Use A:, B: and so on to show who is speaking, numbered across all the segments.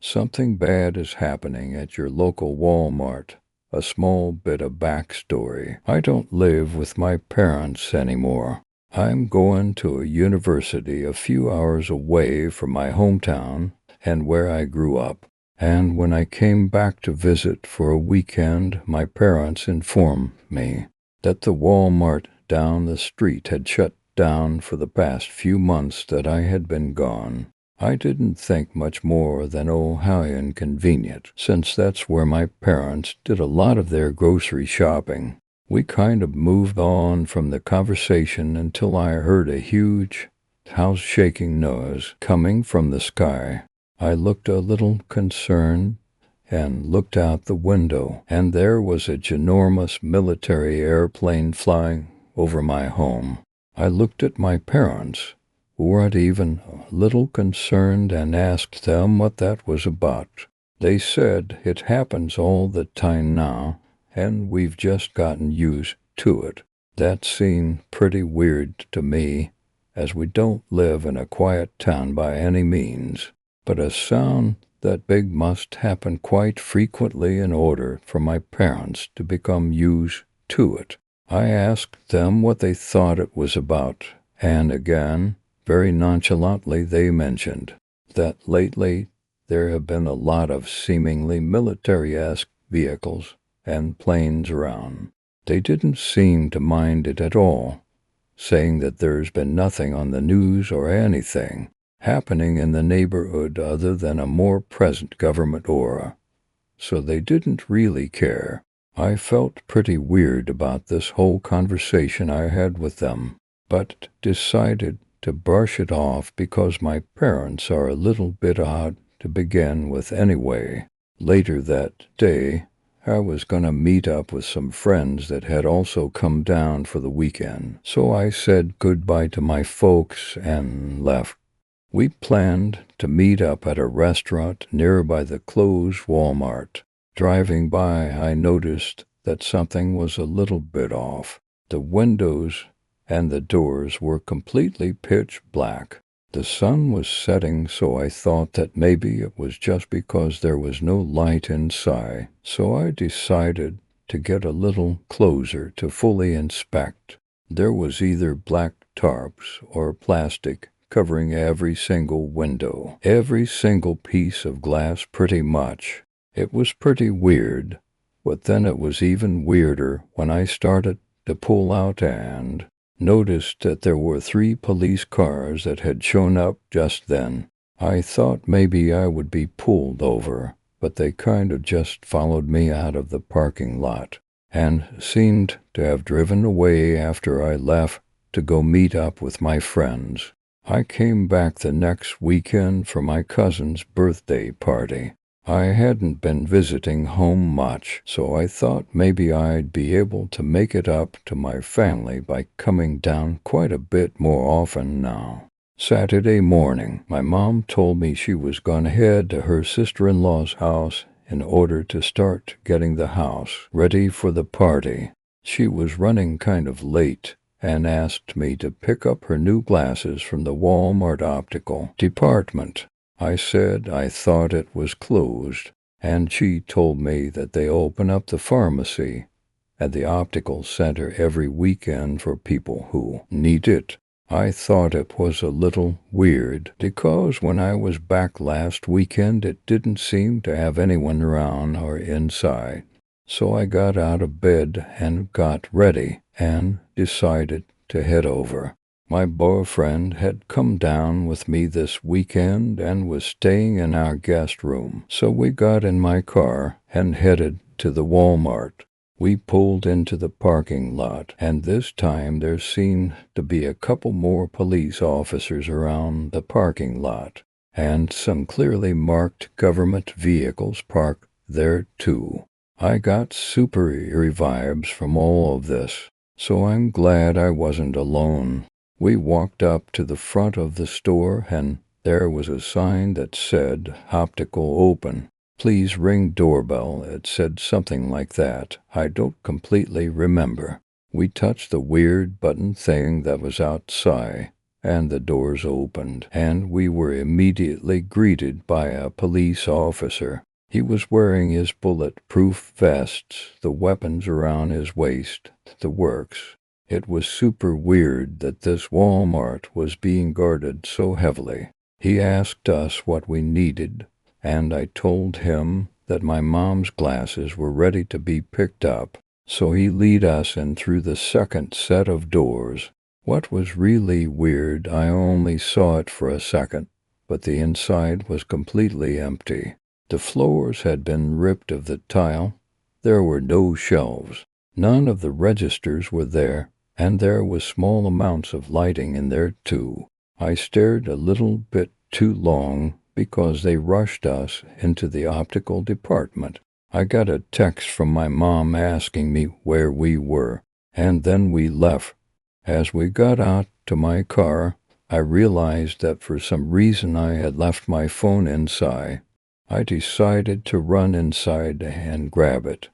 A: Something bad is happening at your local Walmart. A small bit of backstory. I don't live with my parents anymore. I'm going to a university a few hours away from my hometown and where I grew up. And when I came back to visit for a weekend, my parents informed me that the Walmart down the street had shut down for the past few months that I had been gone. I didn't think much more than, oh, how inconvenient, since that's where my parents did a lot of their grocery shopping. We kind of moved on from the conversation until I heard a huge, house-shaking noise coming from the sky. I looked a little concerned and looked out the window, and there was a ginormous military airplane flying over my home. I looked at my parents, who weren't even a little concerned, and asked them what that was about. They said it happens all the time now, and we've just gotten used to it. That seemed pretty weird to me, as we don't live in a quiet town by any means. But a sound that big must happen quite frequently in order for my parents to become used to it. I asked them what they thought it was about, and again, very nonchalantly, they mentioned that lately there have been a lot of seemingly military-esque vehicles and planes around. They didn't seem to mind it at all, saying that there's been nothing on the news or anything happening in the neighborhood other than a more present government aura. So they didn't really care. I felt pretty weird about this whole conversation I had with them, but decided to brush it off because my parents are a little bit odd to begin with anyway. Later that day, I was going to meet up with some friends that had also come down for the weekend, so I said goodbye to my folks and left. We planned to meet up at a restaurant nearby the closed Walmart. Driving by, I noticed that something was a little bit off. The windows and the doors were completely pitch black. The sun was setting, so I thought that maybe it was just because there was no light inside. So I decided to get a little closer to fully inspect. There was either black tarps or plastic covering every single window, every single piece of glass pretty much. It was pretty weird, but then it was even weirder when I started to pull out and noticed that there were 3 police cars that had shown up just then. I thought maybe I would be pulled over, but they kind of just followed me out of the parking lot and seemed to have driven away after I left to go meet up with my friends. I came back the next weekend for my cousin's birthday party. I hadn't been visiting home much, so I thought maybe I'd be able to make it up to my family by coming down quite a bit more often now. Saturday morning, my mom told me she was going to head to her sister-in-law's house in order to start getting the house ready for the party. She was running kind of late and asked me to pick up her new glasses from the Walmart optical department. I said I thought it was closed, and she told me that they open up the pharmacy at the optical center every weekend for people who need it. I thought it was a little weird because when I was back last weekend it didn't seem to have anyone around or inside. So I got out of bed and got ready and decided to head over. My boyfriend had come down with me this weekend and was staying in our guest room, so we got in my car and headed to the Walmart. We pulled into the parking lot, and this time there seemed to be a couple more police officers around the parking lot, and some clearly marked government vehicles parked there too. I got super eerie vibes from all of this, so I'm glad I wasn't alone. We walked up to the front of the store, and there was a sign that said, "Optical open. Please ring doorbell." It said something like that. I don't completely remember. We touched the weird button thing that was outside, and the doors opened, and we were immediately greeted by a police officer. He was wearing his bulletproof vests, the weapons around his waist, the works. It was super weird that this Walmart was being guarded so heavily. He asked us what we needed, and I told him that my mom's glasses were ready to be picked up, so he led us in through the second set of doors. What was really weird, I only saw it for a second, but the inside was completely empty. The floors had been ripped of the tile. There were no shelves. None of the registers were there, and there was small amounts of lighting in there too. I stared a little bit too long because they rushed us into the optical department. I got a text from my mom asking me where we were, and then we left. As we got out to my car, I realized that for some reason I had left my phone inside. I decided to run inside and grab it.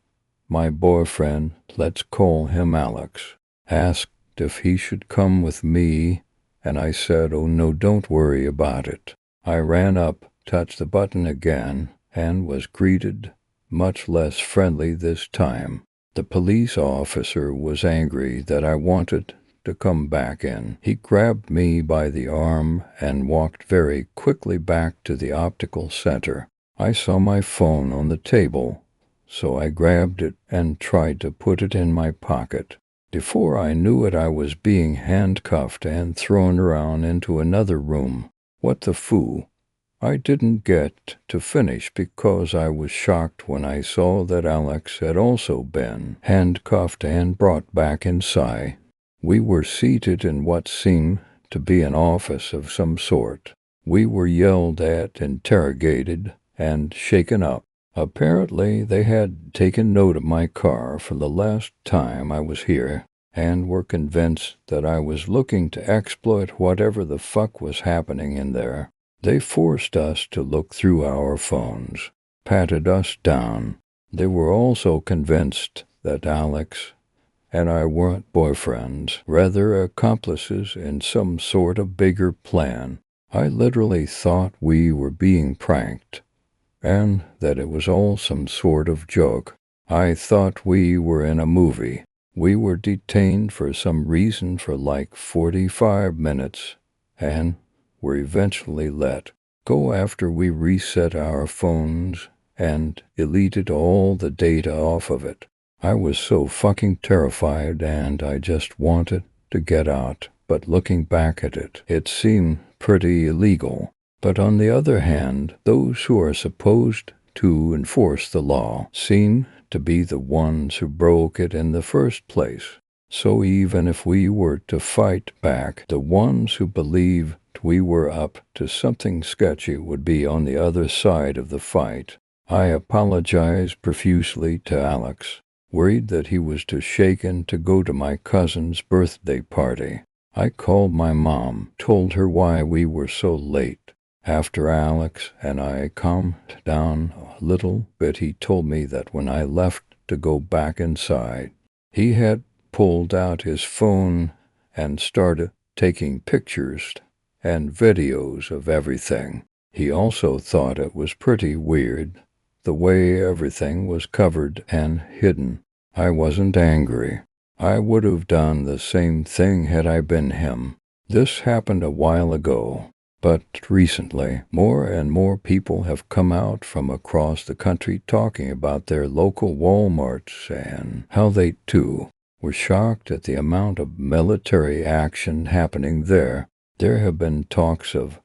A: My boyfriend, let's call him Alex, asked if he should come with me, and I said, "Oh no, don't worry about it." I ran up, touched the button again, and was greeted much less friendly this time. The police officer was angry that I wanted to come back in. He grabbed me by the arm and walked very quickly back to the optical center. I saw my phone on the table, so I grabbed it and tried to put it in my pocket. Before I knew it, I was being handcuffed and thrown around into another room. What the foo? I didn't get to finish because I was shocked when I saw that Alex had also been handcuffed and brought back inside. We were seated in what seemed to be an office of some sort. We were yelled at, interrogated, and shaken up. Apparently, they had taken note of my car for the last time I was here, and were convinced that I was looking to exploit whatever the fuck was happening in there. They forced us to look through our phones, patted us down. They were also convinced that Alex and I weren't boyfriends, rather accomplices in some sort of bigger plan. I literally thought we were being pranked, and that it was all some sort of joke. I thought we were in a movie. We were detained for some reason for like 45 minutes, and were eventually let go after we reset our phones and deleted all the data off of it. I was so fucking terrified, and I just wanted to get out, but looking back at it, it seemed pretty illegal. But on the other hand, those who are supposed to enforce the law seem to be the ones who broke it in the first place. So even if we were to fight back, the ones who believed we were up to something sketchy would be on the other side of the fight. I apologized profusely to Alex, worried that he was too shaken to go to my cousin's birthday party. I called my mom, told her why we were so late. After Alex and I calmed down a little bit, he told me that when I left to go back inside, he had pulled out his phone and started taking pictures and videos of everything. He also thought it was pretty weird, the way everything was covered and hidden. I wasn't angry. I would have done the same thing had I been him. This happened a while ago. But recently, more and more people have come out from across the country talking about their local Walmarts and how they, too, were shocked at the amount of military action happening there. There have been talks of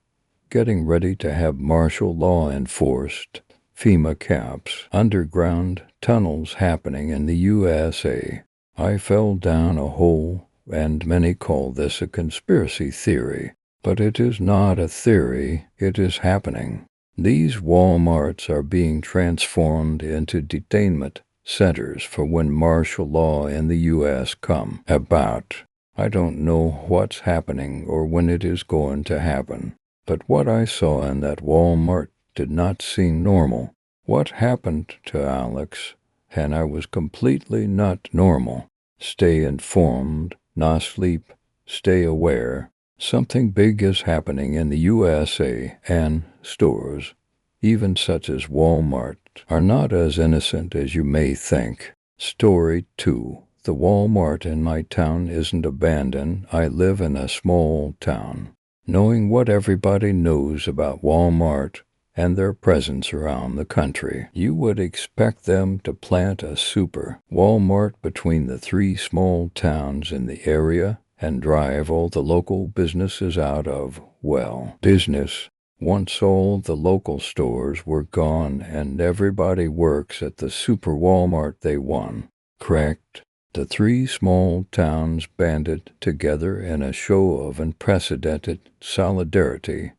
A: getting ready to have martial law enforced, FEMA camps, underground tunnels happening in the USA. I fell down a hole, and many call this a conspiracy theory. But it is not a theory, it is happening. These Walmarts are being transformed into detainment centers for when martial law in the U.S. come about. I don't know what's happening or when it is going to happen, but what I saw in that Walmart did not seem normal. What happened to Alex, and I was completely not normal. Stay informed, not sleep, stay aware. Something big is happening in the USA, and stores, even such as Walmart, are not as innocent as you may think. Story 2. The Walmart in my town isn't abandoned. I live in a small town. Knowing what everybody knows about Walmart and their presence around the country, you would expect them to plant a super Walmart between the 3 small towns in the area and drive all the local businesses out of, well, business. Once all the local stores were gone and everybody works at the super Walmart they won. Correct? The 3 small towns banded together in a show of unprecedented solidarity,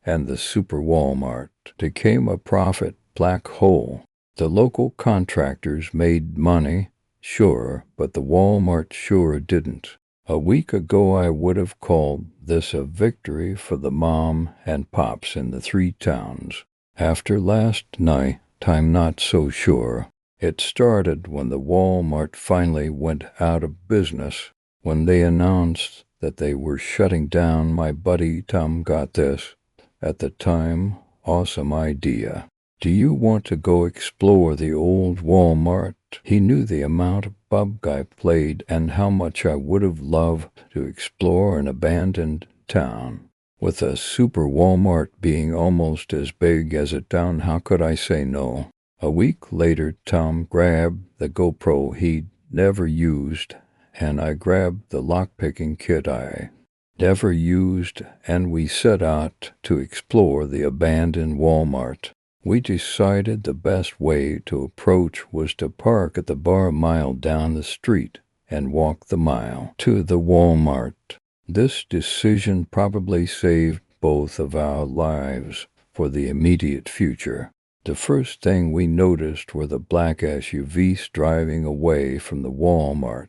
A: and the super Walmart became a profit black hole. The local contractors made money, sure, but the Walmart sure didn't. A week ago I would have called this a victory for the mom and pops in the 3 towns. After last night, I'm not so sure. It started when the Walmart finally went out of business. When they announced that they were shutting down, my buddy Tom got this, at the time, awesome idea. Do you want to go explore the old Walmart? He knew the amount of pub I played and how much I would have loved to explore an abandoned town. With a super Walmart being almost as big as a town, how could I say no? A week later, Tom grabbed the GoPro he'd never used, and I grabbed the lockpicking kit I never used, and we set out to explore the abandoned Walmart. We decided the best way to approach was to park at the bar a mile down the street and walk the mile to the Walmart. This decision probably saved both of our lives for the immediate future. The first thing we noticed were the black SUVs driving away from the Walmart.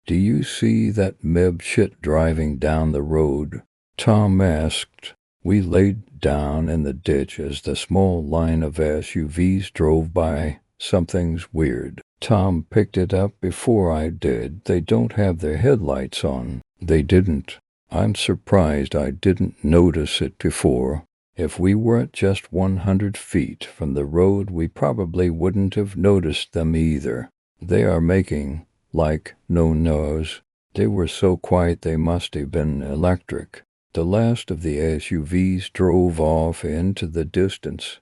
A: Do you see that meb shit driving down the road? Tom asked. We laid down in the ditch as the small line of SUVs drove by. Something's weird. Tom picked it up before I did. They don't have their headlights on. They didn't. I'm surprised I didn't notice it before. If we were at just 100 feet from the road, we probably wouldn't have noticed them either. They are making like no noise. They were so quiet they must have been electric. The last of the SUVs drove off into the distance,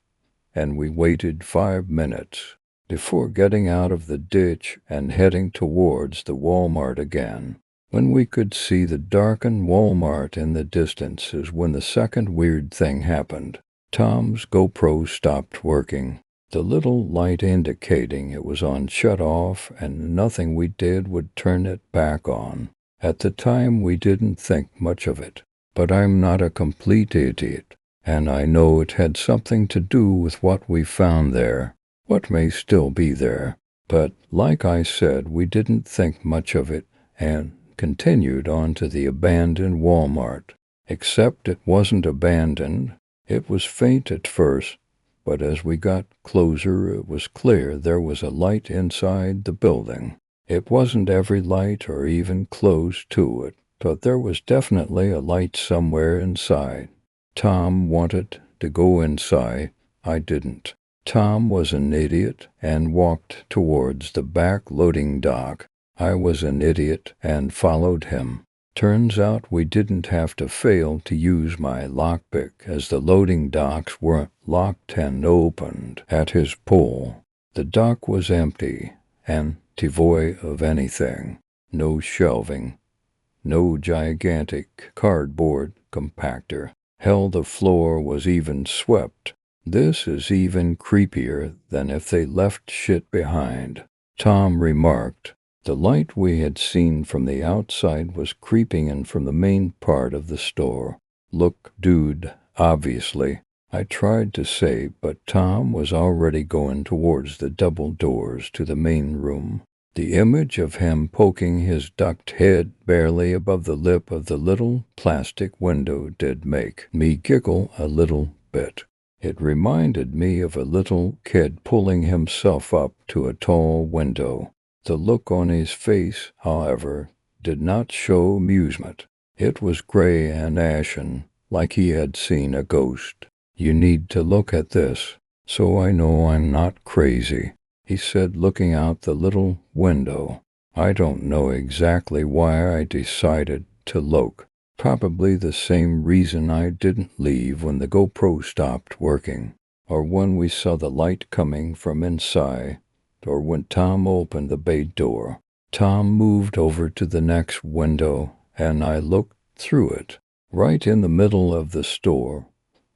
A: and we waited 5 minutes before getting out of the ditch and heading towards the Walmart again. When we could see the darkened Walmart in the distance is when the second weird thing happened. Tom's GoPro stopped working, the little light indicating it was on shut off, and nothing we did would turn it back on. At the time we didn't think much of it, but I'm not a complete idiot, and I know it had something to do with what we found there, what may still be there. But, like I said, we didn't think much of it, and continued on to the abandoned Walmart. Except it wasn't abandoned. It was faint at first, but as we got closer it was clear there was a light inside the building. It wasn't every light or even close to it, but there was definitely a light somewhere inside. Tom wanted to go inside. I didn't. Tom was an idiot and walked towards the back loading dock. I was an idiot and followed him. Turns out we didn't have to fail to use my lockpick, as the loading docks weren't locked and opened at his pull. The dock was empty and devoid of anything. No shelving, no gigantic cardboard compactor. Hell, the floor was even swept. This is even creepier than if they left shit behind, Tom remarked. The light we had seen from the outside was creeping in from the main part of the store. Look, dude, obviously, I tried to say, but Tom was already going towards the double doors to the main room. The image of him poking his ducked head barely above the lip of the little plastic window did make me giggle a little bit. It reminded me of a little kid pulling himself up to a tall window. The look on his face, however, did not show amusement. It was gray and ashen, like he had seen a ghost. "You need to look at this, so I know I'm not crazy," he said, looking out the little window. I don't know exactly why I decided to look. Probably the same reason I didn't leave when the GoPro stopped working, or when we saw the light coming from inside, or when Tom opened the bay door. Tom moved over to the next window, and I looked through it. Right in the middle of the store,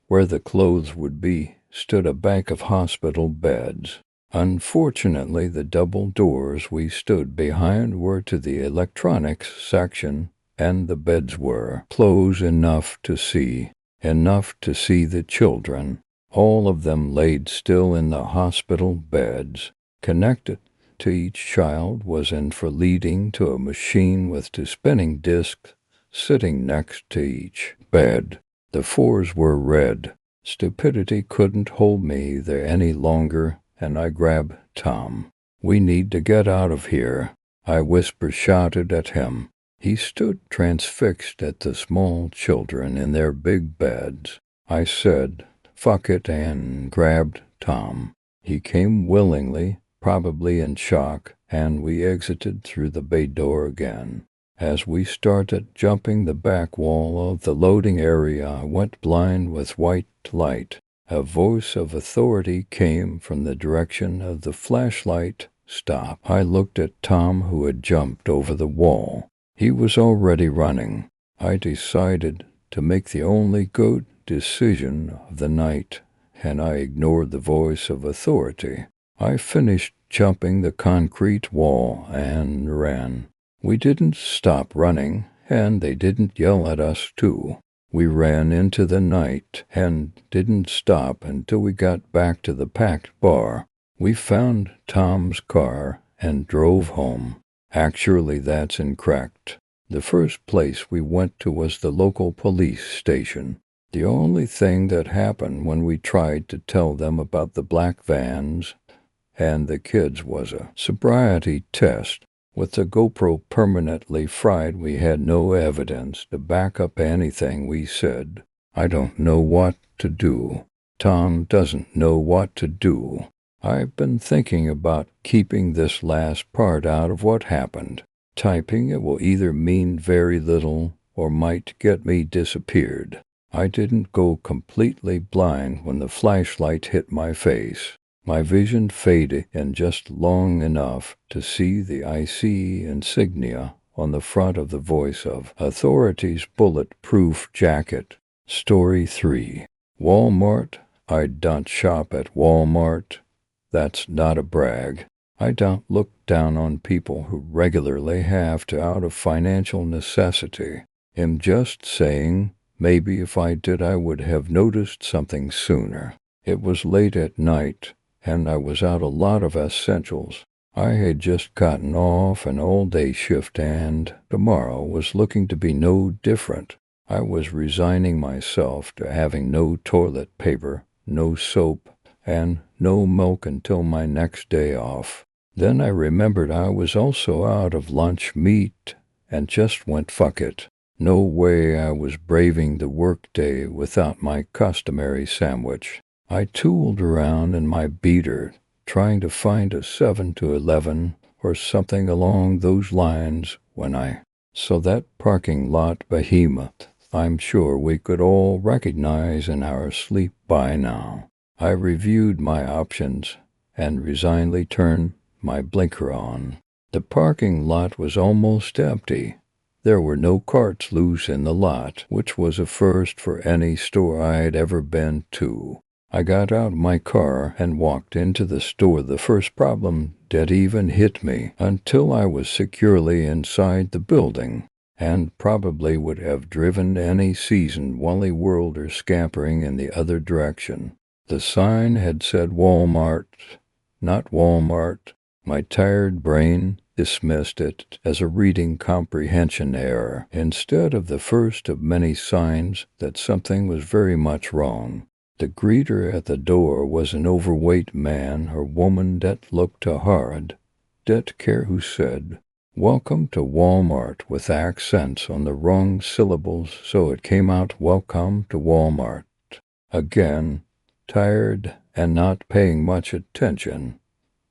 A: where the clothes would be, stood a bank of hospital beds. Unfortunately, the double doors we stood behind were to the electronics section, and the beds were closed enough to see the children. All of them laid still in the hospital beds. Connected to each child was infrared leading to a machine with two spinning discs sitting next to each bed. The floors were red. Stupidity couldn't hold me there any longer, and I grabbed Tom. "We need to get out of here," I shouted at him. He stood transfixed at the small children in their big beds. I said, "Fuck it," and grabbed Tom. He came willingly, probably in shock, and we exited through the bay door again. As we started jumping the back wall of the loading area, I went blind with white light. A voice of authority came from the direction of the flashlight. "Stop." I looked at Tom, who had jumped over the wall. He was already running. I decided to make the only good decision of the night, and I ignored the voice of authority. I finished jumping the concrete wall and ran. We didn't stop running, and they didn't yell at us, too. We ran into the night and didn't stop until we got back to the packed bar. We found Tom's car and drove home. Actually, that's incorrect. The first place we went to was the local police station. The only thing that happened when we tried to tell them about the black vans and the kids was a sobriety test. With the GoPro permanently fried, we had no evidence to back up anything we said. I don't know what to do. Tom doesn't know what to do. I've been thinking about keeping this last part out of what happened. Typing it will either mean very little or might get me disappeared. I didn't go completely blind when the flashlight hit my face. My vision faded in just long enough to see the IC insignia on the front of the voice of authority's bulletproof jacket. Story 3. Walmart. I don't shop at Walmart. That's not a brag. I don't look down on people who regularly have to out of financial necessity. I'm just saying, maybe if I did I would have noticed something sooner. It was late at night, and I was out a lot of essentials. I had just gotten off an all-day shift, and tomorrow was looking to be no different. I was resigning myself to having no toilet paper, no soap, and no milk until my next day off. Then I remembered I was also out of lunch meat, and just went fuck it. No way I was braving the workday without my customary sandwich. I tooled around in my beater, trying to find a 7-Eleven or something along those lines when I saw that parking lot behemoth I'm sure we could all recognize in our sleep by now. I reviewed my options and resignedly turned my blinker on. The parking lot was almost empty. There were no carts loose in the lot, which was a first for any store I had ever been to. I got out of my car and walked into the store. The first problem didn't even hit me until I was securely inside the building, and probably would have driven any seasoned Wally Worlder scampering in the other direction. The sign had said Walmart, not Walmart. My tired brain dismissed it as a reading comprehension error, instead of the first of many signs that something was very much wrong. The greeter at the door was an overweight man or woman that looked hard. Didn't care who said Welcome to Walmart with accents on the wrong syllables, so it came out Welcome to Walmart. Again, tired and not paying much attention,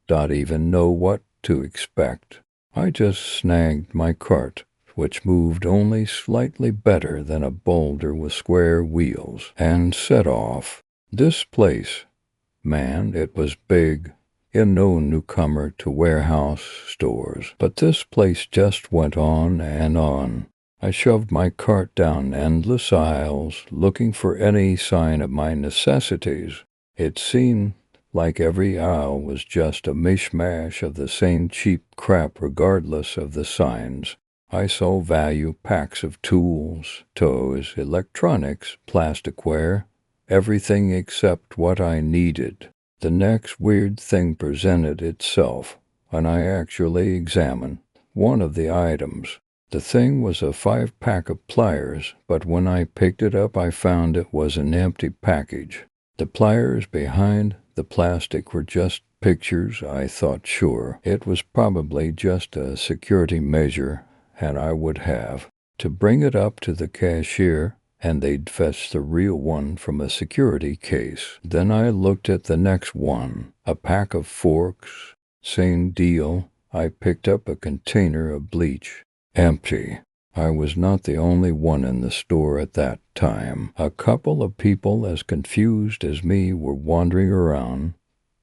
A: not even know what to expect. I just snagged my cart, which moved only slightly better than a boulder with square wheels, and set off. This place, man, it was big. In no newcomer to warehouse stores, but this place just went on and on. I shoved my cart down endless aisles, looking for any sign of my necessities. It seemed like every aisle was just a mishmash of the same cheap crap regardless of the signs. I saw value packs of tools, toys, electronics, plasticware, everything except what I needed. The next weird thing presented itself, and I actually examined one of the items. The thing was a 5-pack of pliers, but when I picked it up I found it was an empty package. The pliers behind the plastic were just pictures. I thought sure it was probably just a security measure, and I would have to bring it up to the cashier, and they'd fetch the real one from a security case. Then I looked at the next one, a pack of forks. Same deal. I picked up a container of bleach. Empty. I was not the only one in the store at that time. A couple of people as confused as me were wandering around,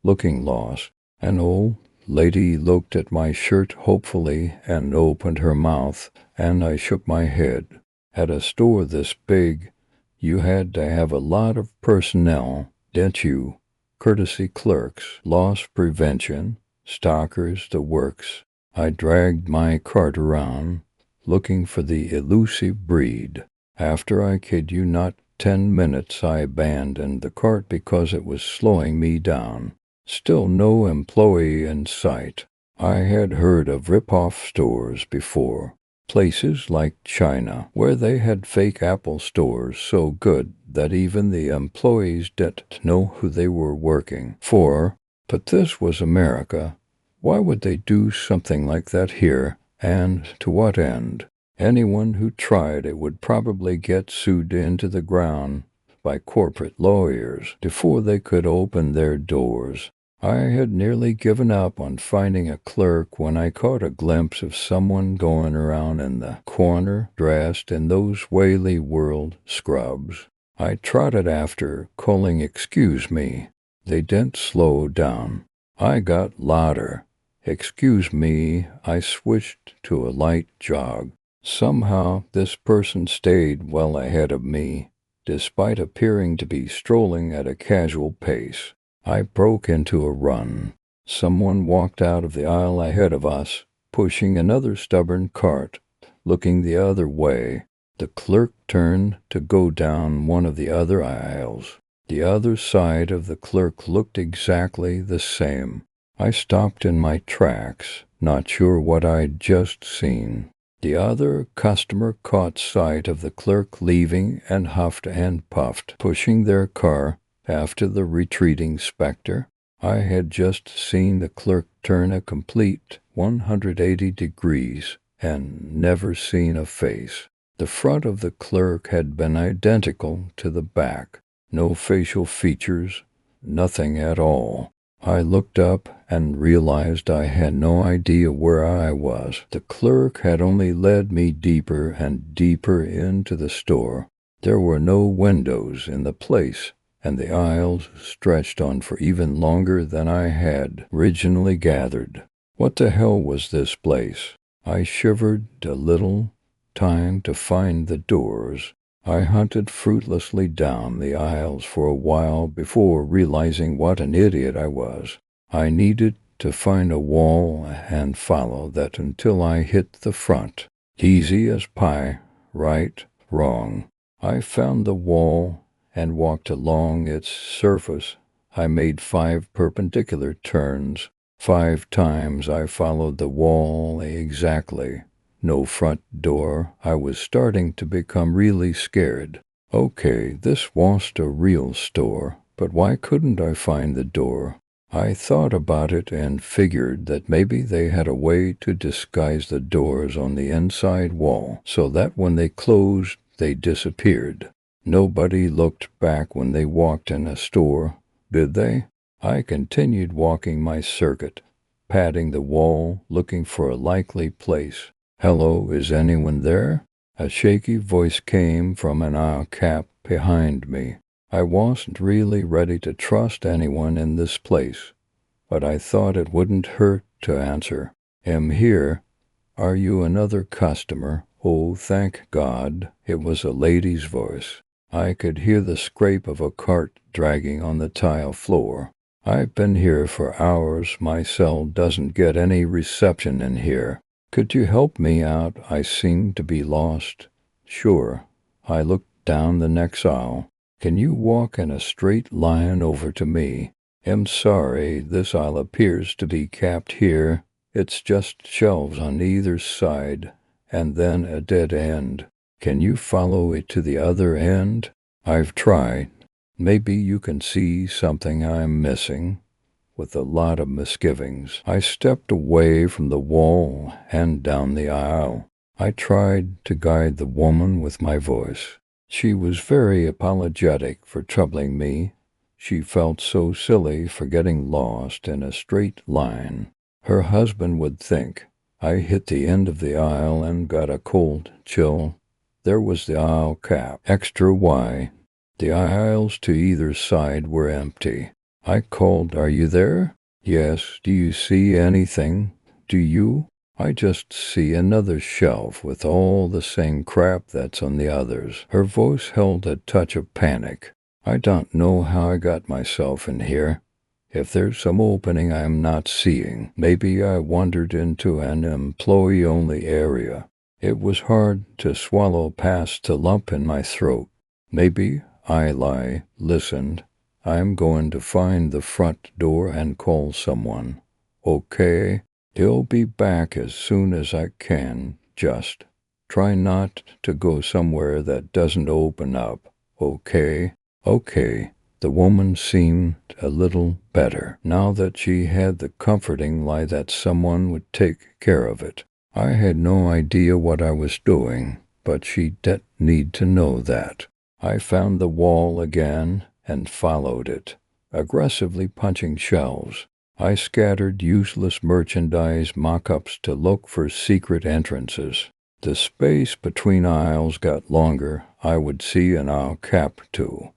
A: looking lost. An old lady looked at my shirt hopefully and opened her mouth, and I shook my head. At a store this big, you had to have a lot of personnel, didn't you? Courtesy clerks, loss prevention, stockers, the works. I dragged my cart around, looking for the elusive breed. After, I kid you not, 10 minutes I abandoned the cart because it was slowing me down. Still no employee in sight. I had heard of rip-off stores before. Places like China, where they had fake Apple stores so good that even the employees didn't know who they were working for. But this was America. Why would they do something like that here, and to what end? Anyone who tried it would probably get sued into the ground by corporate lawyers before they could open their doors. I had nearly given up on finding a clerk when I caught a glimpse of someone going around in the corner dressed in those Whaley World scrubs. I trotted after, calling, "Excuse me." They didn't slow down. I got louder. "Excuse me." I switched to a light jog. Somehow this person stayed well ahead of me, despite appearing to be strolling at a casual pace. I broke into a run. Someone walked out of the aisle ahead of us, pushing another stubborn cart, looking the other way. The clerk turned to go down one of the other aisles. The other side of the clerk looked exactly the same. I stopped in my tracks, not sure what I'd just seen. The other customer caught sight of the clerk leaving and huffed and puffed, pushing their car after the retreating specter. I had just seen the clerk turn a complete 180 degrees and never seen a face. The front of the clerk had been identical to the back. No facial features, nothing at all. I looked up and realized I had no idea where I was. The clerk had only led me deeper and deeper into the store. There were no windows in the place, and the aisles stretched on for even longer than I had originally gathered. What the hell was this place? I shivered a little, trying to find the doors. I hunted fruitlessly down the aisles for a while before realizing what an idiot I was. I needed to find a wall and follow that until I hit the front. Easy as pie, right, wrong. I found the wall and walked along its surface. I made 5 perpendicular turns. 5 times I followed the wall exactly. No front door. I was starting to become really scared. Okay, this wasn't a real store, but why couldn't I find the door? I thought about it and figured that maybe they had a way to disguise the doors on the inside wall so that when they closed, they disappeared. Nobody looked back when they walked in a store, did they? I continued walking my circuit, patting the wall, looking for a likely place. "Hello, is anyone there?" A shaky voice came from an aisle cap behind me. I wasn't really ready to trust anyone in this place, but I thought it wouldn't hurt to answer. "Am here. Are you another customer?" Oh, thank God, it was a lady's voice. I could hear the scrape of a cart dragging on the tile floor. "I've been here for hours. My cell doesn't get any reception in here. Could you help me out? I seem to be lost." "Sure." I looked down the next aisle. "Can you walk in a straight line over to me?" "I'm sorry, this aisle appears to be capped here. It's just shelves on either side, and then a dead end. Can you follow it to the other end?" "I've tried. Maybe you can see something I'm missing." With a lot of misgivings, I stepped away from the wall and down the aisle. I tried to guide the woman with my voice. She was very apologetic for troubling me. She felt so silly for getting lost in a straight line. Her husband would think. I hit the end of the aisle and got a cold chill. There was the aisle cap, extra wide. The aisles to either side were empty. I called, "Are you there?" "Yes. Do you see anything?" "Do you?" "I just see another shelf with all the same crap that's on the others." Her voice held a touch of panic. "I don't know how I got myself in here. If there's some opening I'm not seeing, maybe I wandered into an employee-only area." It was hard to swallow past the lump in my throat. Maybe I listened. "I'm going to find the front door and call someone." "Okay. He'll be back as soon as I can. Just try not to go somewhere that doesn't open up. Okay?" "Okay." The woman seemed a little better, now that she had the comforting lie that someone would take care of it. I had no idea what I was doing, but she didn't need to know that. I found the wall again and followed it, aggressively punching shelves. I scattered useless merchandise mock-ups to look for secret entrances. The space between aisles got longer. I would see an aisle cap too,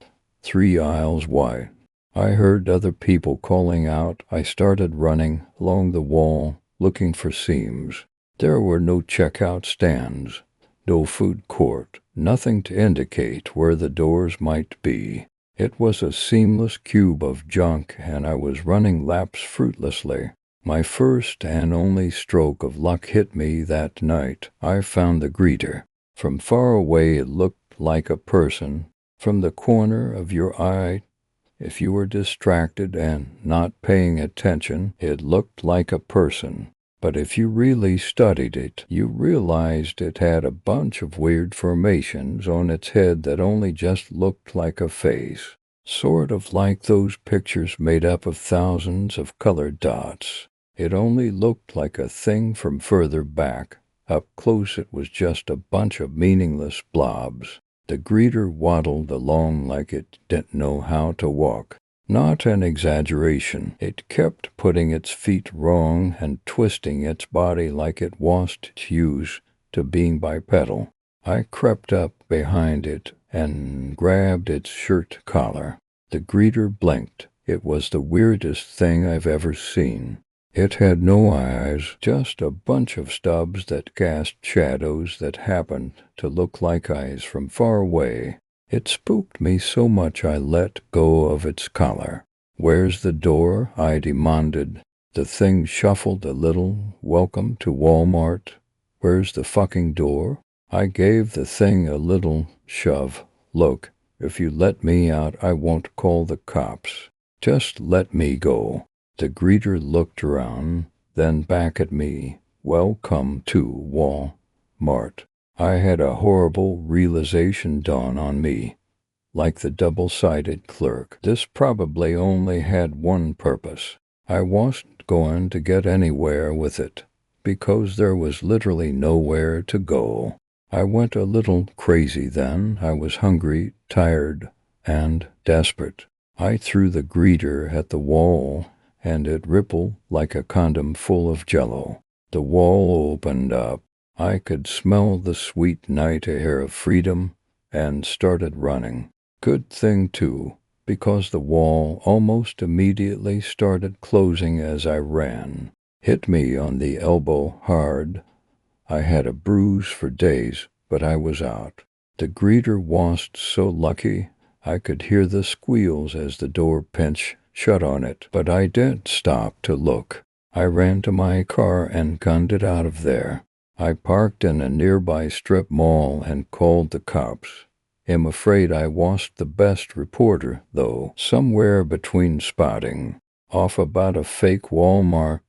A: 3 aisles wide. I heard other people calling out. I started running along the wall, looking for seams. There were no checkout stands, no food court, nothing to indicate where the doors might be. It was a seamless cube of junk, and I was running laps fruitlessly. My first and only stroke of luck hit me that night. I found the greeter. From far away it looked like a person. From the corner of your eye, if you were distracted and not paying attention, it looked like a person. But if you really studied it, you realized it had a bunch of weird formations on its head that only just looked like a face. Sort of like those pictures made up of thousands of colored dots. It only looked like a thing from further back. Up close it was just a bunch of meaningless blobs. The greeter waddled along like it didn't know how to walk. Not an exaggeration. It kept putting its feet wrong and twisting its body like it wasn't used to being bipedal. I crept up behind it and grabbed its shirt collar. The greeter blinked. It was the weirdest thing I've ever seen. It had no eyes, just a bunch of stubs that cast shadows that happened to look like eyes from far away. It spooked me so much I let go of its collar. "Where's the door?" I demanded. The thing shuffled a little. "Welcome to Walmart." "Where's the fucking door?" I gave the thing a little shove. "Look, if you let me out, I won't call the cops. Just let me go." The greeter looked around, then back at me. "Welcome to Walmart." I had a horrible realization dawn on me. Like the double-sided clerk, this probably only had one purpose. I wasn't going to get anywhere with it, because there was literally nowhere to go. I went a little crazy then. I was hungry, tired, and desperate. I threw the greeter at the wall, and it rippled like a condom full of jello. The wall opened up. I could smell the sweet night air of freedom and started running. Good thing, too, because the wall almost immediately started closing as I ran. Hit me on the elbow hard. I had a bruise for days, but I was out. The greeter wasn't so lucky. I could hear the squeals as the door pinched shut on it, but I didn't stop to look. I ran to my car and gunned it out of there. I parked in a nearby strip mall and called the cops. I'm afraid I wasn't the best reporter, though. Somewhere between spotting off about a fake Walmart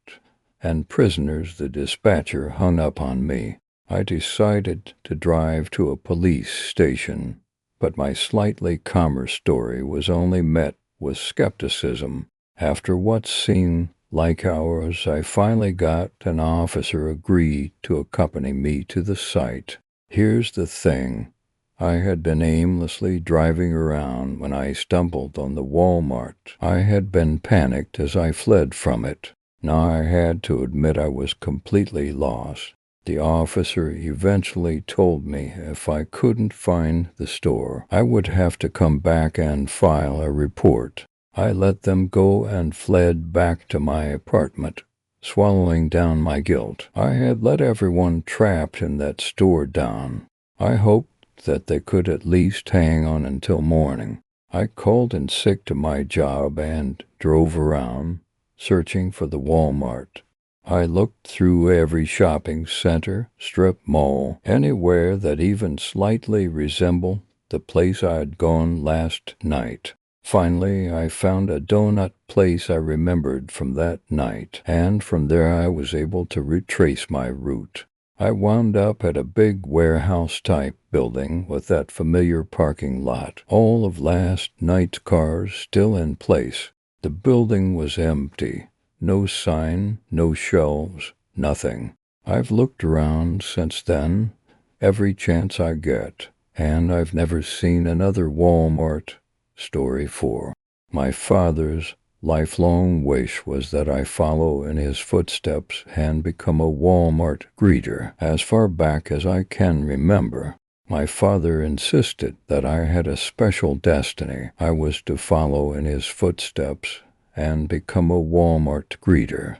A: and prisoners, the dispatcher hung up on me. I decided to drive to a police station, but my slightly calmer story was only met with skepticism. After what seemed like hours, I finally got an officer agreed to accompany me to the site. Here's the thing. I had been aimlessly driving around when I stumbled on the Walmart. I had been panicked as I fled from it. Now I had to admit I was completely lost. The officer eventually told me if I couldn't find the store, I would have to come back and file a report. I let them go and fled back to my apartment, swallowing down my guilt. I had let everyone trapped in that store down. I hoped that they could at least hang on until morning. I called in sick to my job and drove around, searching for the Walmart. I looked through every shopping center, strip mall, anywhere that even slightly resembled the place I had gone last night. Finally, I found a donut place I remembered from that night, and from there I was able to retrace my route. I wound up at a big warehouse-type building with that familiar parking lot, all of last night's cars still in place. The building was empty. No sign, no shelves, nothing. I've looked around since then, every chance I get, and I've never seen another Walmart. Story 4. My father's lifelong wish was that I follow in his footsteps and become a Walmart greeter. As far back as I can remember, my father insisted that I had a special destiny. I was to follow in his footsteps and become a Walmart greeter.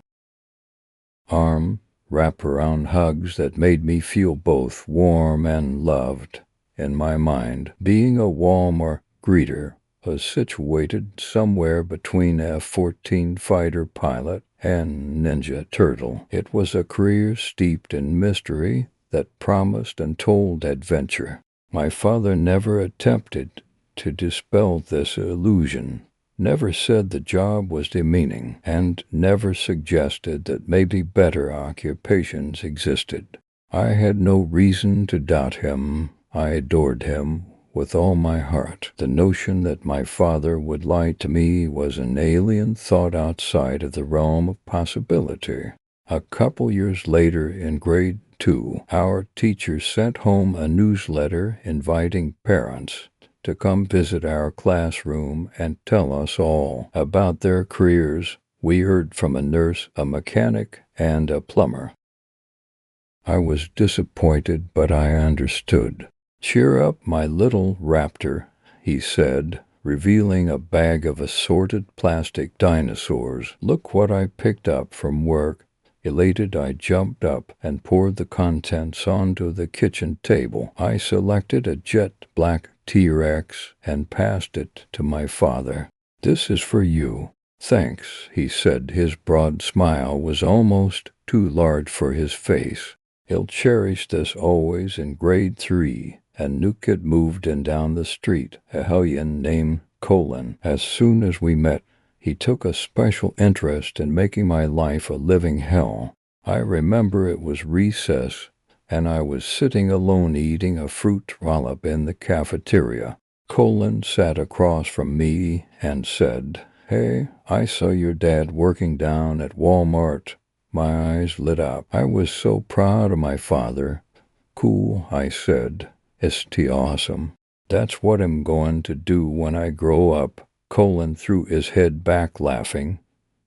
A: Arm wrap-around hugs that made me feel both warm and loved. In my mind, being a Walmart greeter was situated somewhere between a F-14 fighter pilot and Ninja Turtle. It was a career steeped in mystery that promised untold adventure. My father never attempted to dispel this illusion, never said the job was demeaning, and never suggested that maybe better occupations existed. I had no reason to doubt him. I adored him with all my heart. The notion that my father would lie to me was an alien thought outside of the realm of possibility. A couple years later, in grade 2, our teacher sent home a newsletter inviting parents to come visit our classroom and tell us all about their careers. We heard from a nurse, a mechanic, and a plumber. I was disappointed, but I understood. "Cheer up, my little raptor," he said, revealing a bag of assorted plastic dinosaurs. "Look what I picked up from work." Elated, I jumped up and poured the contents onto the kitchen table. I selected a jet black T-Rex and passed it to my father. "This is for you." "Thanks," he said. His broad smile was almost too large for his face. "He'll cherish this always." In grade 3, a new kid moved in down the street, a hellion named Colin. As soon as we met, he took a special interest in making my life a living hell. I remember it was recess, and I was sitting alone eating a fruit roll-up in the cafeteria. Colin sat across from me and said, "Hey, I saw your dad working down at Walmart." My eyes lit up. I was so proud of my father. "Cool," I said. "Ist awesome. That's what I'm going to do when I grow up." Colin threw his head back laughing.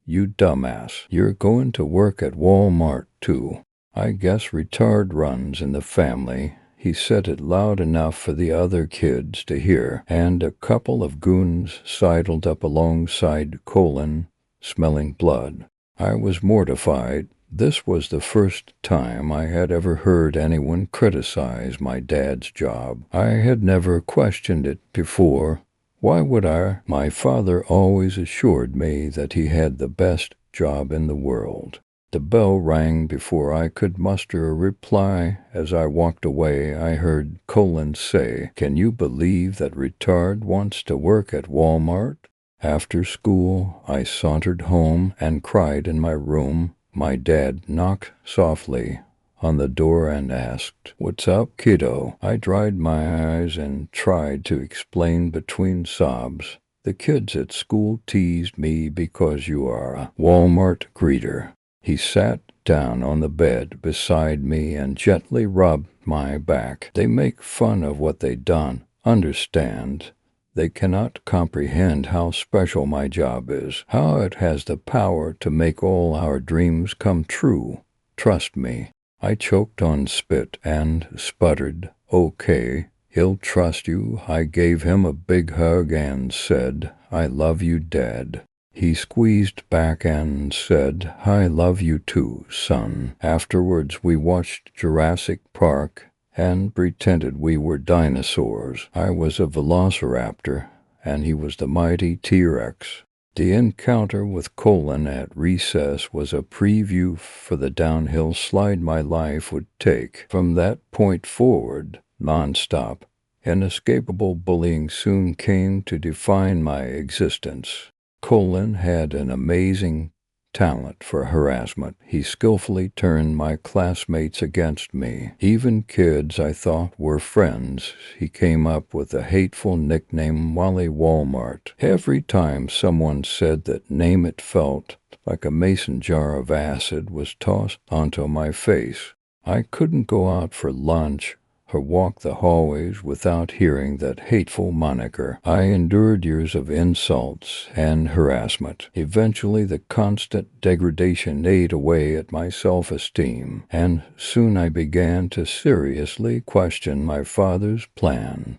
A: "You dumbass. You're going to work at Walmart too. I guess retard runs in the family." He said it loud enough for the other kids to hear, and a couple of goons sidled up alongside Colin, smelling blood. I was mortified. This was the first time I had ever heard anyone criticize my dad's job. I had never questioned it before. Why would I? My father always assured me that he had the best job in the world. The bell rang before I could muster a reply. As I walked away, I heard Colin say, "Can you believe that retard wants to work at Walmart?" After school, I sauntered home and cried in my room. My dad knocked softly on the door and asked, "What's up, kiddo?" I dried my eyes and tried to explain between sobs. "The kids at school teased me because you are a Walmart greeter." He sat down on the bed beside me and gently rubbed my back. "They make fun of what they done. Understand? They cannot comprehend how special my job is, how it has the power to make all our dreams come true. Trust me." I choked on spit and sputtered, "Okay, he'll trust you." I gave him a big hug and said, "I love you, Dad." He squeezed back and said, "I love you too, son." Afterwards, we watched Jurassic Park and pretended we were dinosaurs. I was a velociraptor, and he was the mighty T-Rex. The encounter with Colin at recess was a preview for the downhill slide my life would take. From that point forward, nonstop, inescapable bullying soon came to define my existence. Colin had an amazing talent for harassment. He skillfully turned my classmates against me. Even kids I thought were friends, he came up with a hateful nickname, Wally Walmart. Every time someone said that name, it felt like a mason jar of acid was tossed onto my face. I couldn't go out for lunch or walk the hallways without hearing that hateful moniker. I endured years of insults and harassment. Eventually, the constant degradation ate away at my self-esteem, and soon I began to seriously question my father's plan.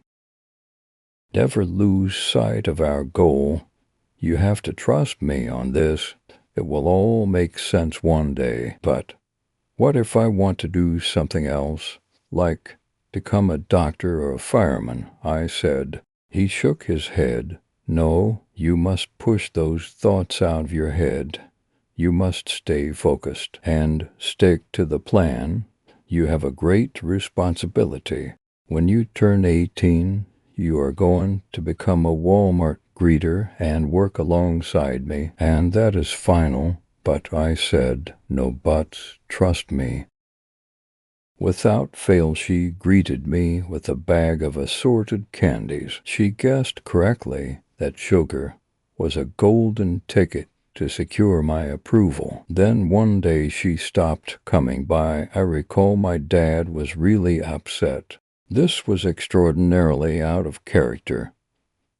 A: Never lose sight of our goal. You have to trust me on this. It will all make sense one day. But what if I want to do something else, like become a doctor or a fireman? I said. He shook his head. "No, you must push those thoughts out of your head. You must stay focused and stick to the plan. You have a great responsibility. When you turn 18, you are going to become a Walmart greeter and work alongside me, and that is final." "But," I said. "No buts. Trust me." Without fail, she greeted me with a bag of assorted candies. She guessed correctly that sugar was a golden ticket to secure my approval. Then one day she stopped coming by. I recall my dad was really upset. This was extraordinarily out of character.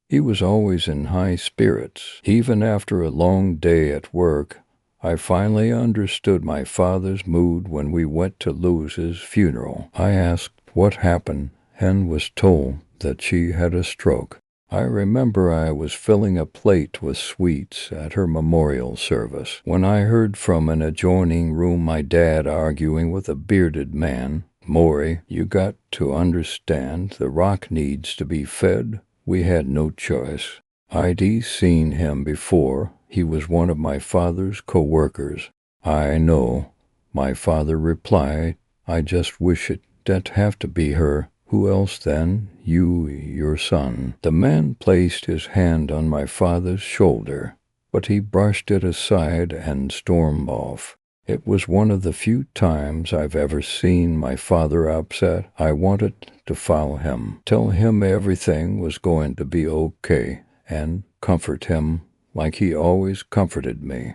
A: He was always in high spirits, even after a long day at work. I finally understood my father's mood when we went to Louis's funeral. I asked what happened and was told that she had a stroke. I remember I was filling a plate with sweets at her memorial service when I heard from an adjoining room my dad arguing with a bearded man. "Maury, you got to understand, the rock needs to be fed. We had no choice." I'd seen him before. He was one of my father's co-workers. "I know," my father replied. "I just wish it didn't have to be her." "Who else then?" "You, your son." The man placed his hand on my father's shoulder, but he brushed it aside and stormed off. It was one of the few times I've ever seen my father upset. I wanted to follow him, tell him everything was going to be okay, and comfort him like he always comforted me.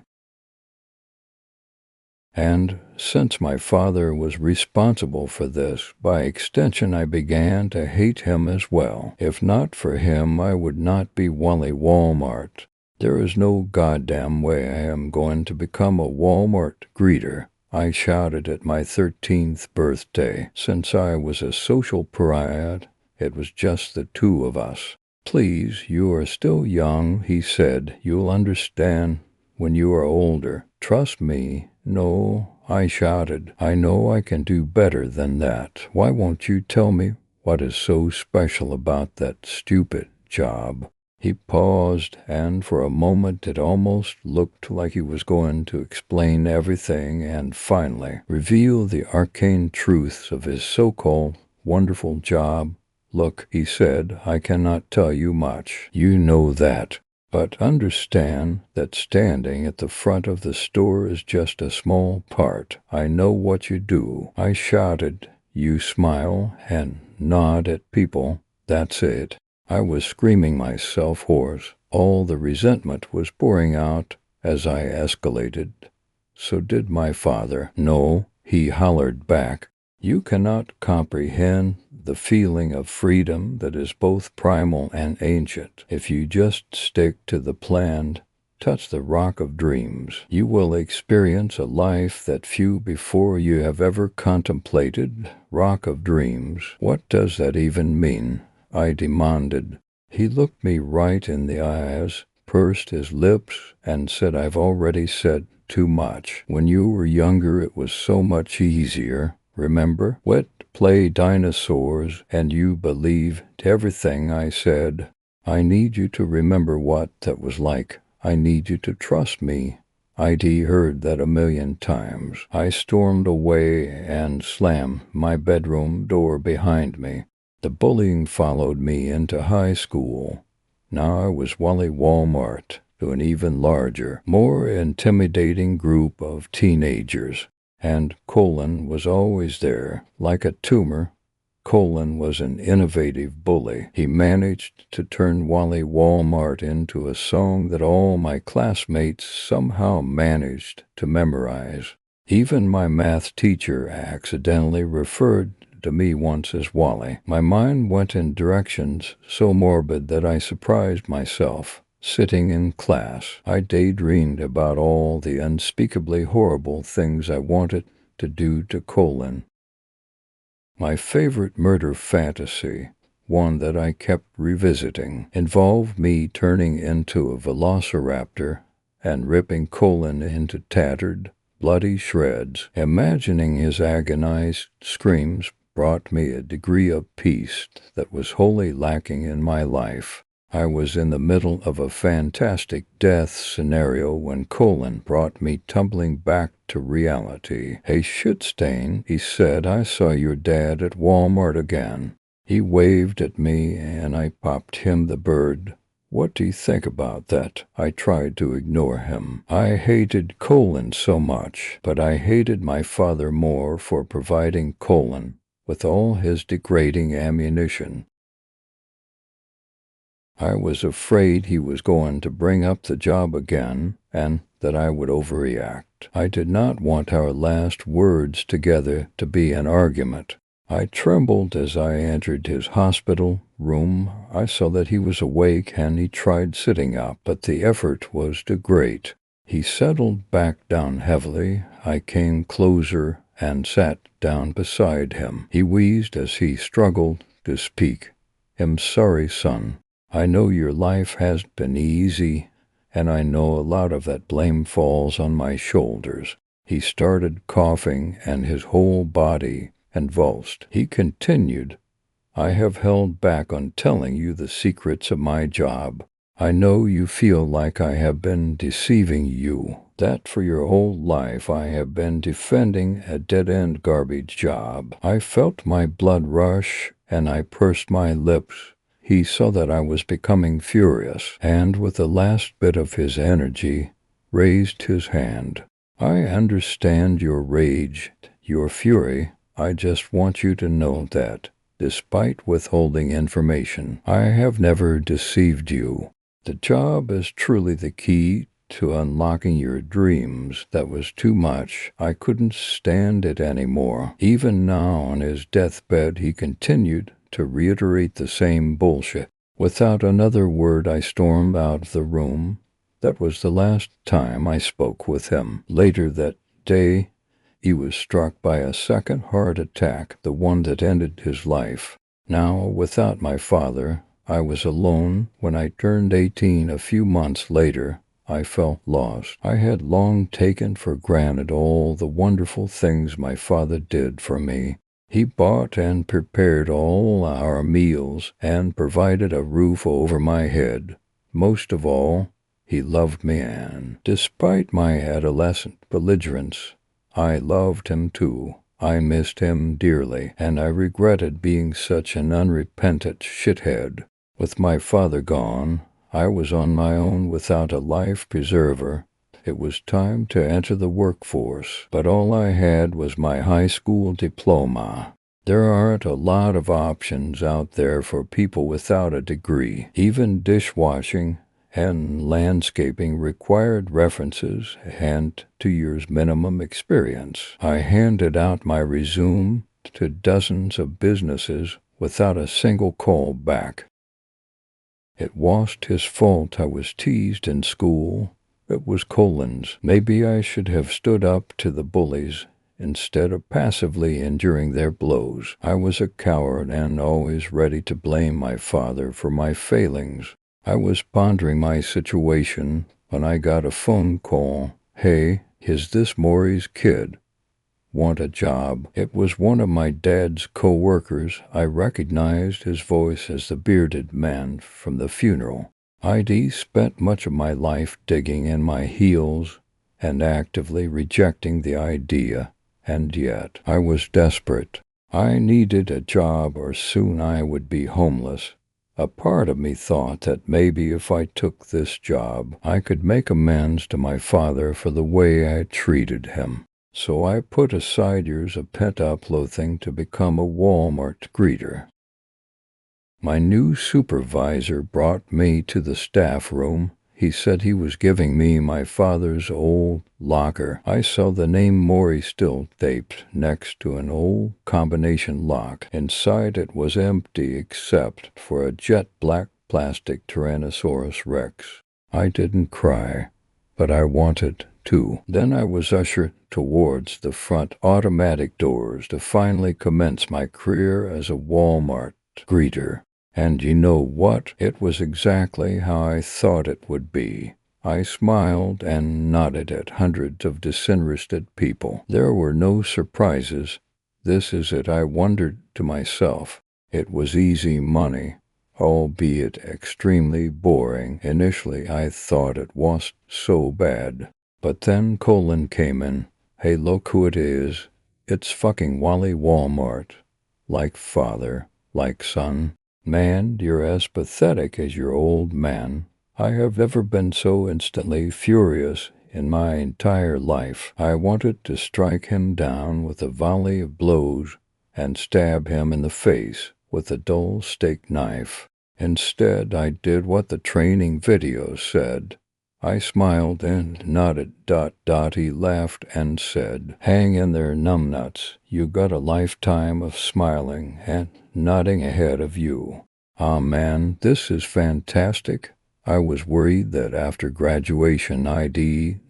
A: And since my father was responsible for this, by extension I began to hate him as well. If not for him, I would not be Wally Walmart. There is no goddamn way I am going to become a Walmart greeter, I shouted at my 13th birthday. Since I was a social pariah, it was just the two of us. Please, you are still young, he said. You'll understand when you are older. Trust me. No, I shouted. I know I can do better than that. Why won't you tell me what is so special about that stupid job? He paused, and for a moment it almost looked like he was going to explain everything and finally reveal the arcane truths of his so-called wonderful job. Look, he said, I cannot tell you much. You know that. But understand that standing at the front of the store is just a small part. I know what you do. I shouted. You smile and nod at people. That's it. I was screaming myself hoarse. All the resentment was pouring out as I escalated. So did my father. No, he hollered back. You cannot comprehend the feeling of freedom that is both primal and ancient. If you just stick to the plan, touch the rock of dreams, you will experience a life that few before you have ever contemplated. Rock of dreams. What does that even mean? I demanded. He looked me right in the eyes, pursed his lips, and said, I've already said too much. When you were younger, it was so much easier. Remember? Wet play dinosaurs, and you believed everything I said. I need you to remember what that was like. I need you to trust me. I'd heard that a million times. I stormed away and slammed my bedroom door behind me. The bullying followed me into high school. Now I was Wally Walmart to an even larger, more intimidating group of teenagers. And Colin was always there, like a tumor. Colin was an innovative bully. He managed to turn Wally Walmart into a song that all my classmates somehow managed to memorize. Even my math teacher accidentally referred to me once as Wally. My mind went in directions so morbid that I surprised myself. Sitting in class, I daydreamed about all the unspeakably horrible things I wanted to do to Colin. My favorite murder fantasy, one that I kept revisiting, involved me turning into a velociraptor and ripping Colin into tattered, bloody shreds. Imagining his agonized screams brought me a degree of peace that was wholly lacking in my life. I was in the middle of a fantastic death scenario when Colin brought me tumbling back to reality. Hey, shitstain, he said, I saw your dad at Walmart again. He waved at me and I popped him the bird. What do you think about that? I tried to ignore him. I hated Colin so much, but I hated my father more for providing Colin with all his degrading ammunition. I was afraid he was going to bring up the job again and that I would overreact. I did not want our last words together to be an argument. I trembled as I entered his hospital room. I saw that he was awake and he tried sitting up, but the effort was too great. He settled back down heavily. I came closer and sat down beside him. He wheezed as he struggled to speak. I'm sorry, son. I know your life hasn't been easy, and I know a lot of that blame falls on my shoulders. He started coughing, and his whole body convulsed. He continued, I have held back on telling you the secrets of my job. I know you feel like I have been deceiving you, that for your whole life I have been defending a dead-end garbage job. I felt my blood rush, and I pursed my lips. He saw that I was becoming furious, and with the last bit of his energy, raised his hand. I understand your rage, your fury. I just want you to know that, despite withholding information, I have never deceived you. The job is truly the key to unlocking your dreams. That was too much. I couldn't stand it anymore. Even now on his deathbed, he continued to reiterate the same bullshit. Without another word, I stormed out of the room. That was the last time I spoke with him. Later that day, he was struck by a second heart attack, the one that ended his life. Now, without my father, I was alone. When I turned 18 a few months later, I felt lost. I had long taken for granted all the wonderful things my father did for me. He bought and prepared all our meals and provided a roof over my head. Most of all, he loved me, and despite my adolescent belligerence, I loved him too. I missed him dearly, and I regretted being such an unrepentant shithead. With my father gone, I was on my own without a life preserver. It was time to enter the workforce, but all I had was my high school diploma. There aren't a lot of options out there for people without a degree. Even dishwashing and landscaping required references and 2 years minimum experience. I handed out my resume to dozens of businesses without a single call back. It wasn't his fault I was teased in school. It was Colin's. Maybe I should have stood up to the bullies instead of passively enduring their blows. I was a coward and always ready to blame my father for my failings. I was pondering my situation when I got a phone call. "Hey, is this Maury's kid? Want a job?" It was one of my dad's co-workers. I recognized his voice as the bearded man from the funeral. I'd spent much of my life digging in my heels and actively rejecting the idea, and yet I was desperate. I needed a job or soon I would be homeless. A part of me thought that maybe if I took this job, I could make amends to my father for the way I treated him. So I put aside years of pent-up loathing to become a Walmart greeter. My new supervisor brought me to the staff room. He said he was giving me my father's old locker. I saw the name Maury still taped next to an old combination lock. Inside it was empty except for a jet black plastic Tyrannosaurus Rex. I didn't cry, but I wanted to. Then I was ushered towards the front automatic doors to finally commence my career as a Walmart greeter. And you know what? It was exactly how I thought it would be. I smiled and nodded at hundreds of disinterested people. There were no surprises. This is it, I wondered to myself. It was easy money, albeit extremely boring. Initially, I thought it wasn't so bad. But then Colin came in. "Hey, look who it is. It's fucking Wally Walmart. Like father, like son. Man, you're as pathetic as your old man. I have never been so instantly furious in my entire life. I wanted to strike him down with a volley of blows and stab him in the face with a dull steak knife. Instead, I did what the training video said. I smiled and nodded. He laughed and said, "Hang in there, numbnuts. You got a lifetime of smiling and nodding ahead of you." Ah, man, this is fantastic. I was worried that after graduation I'd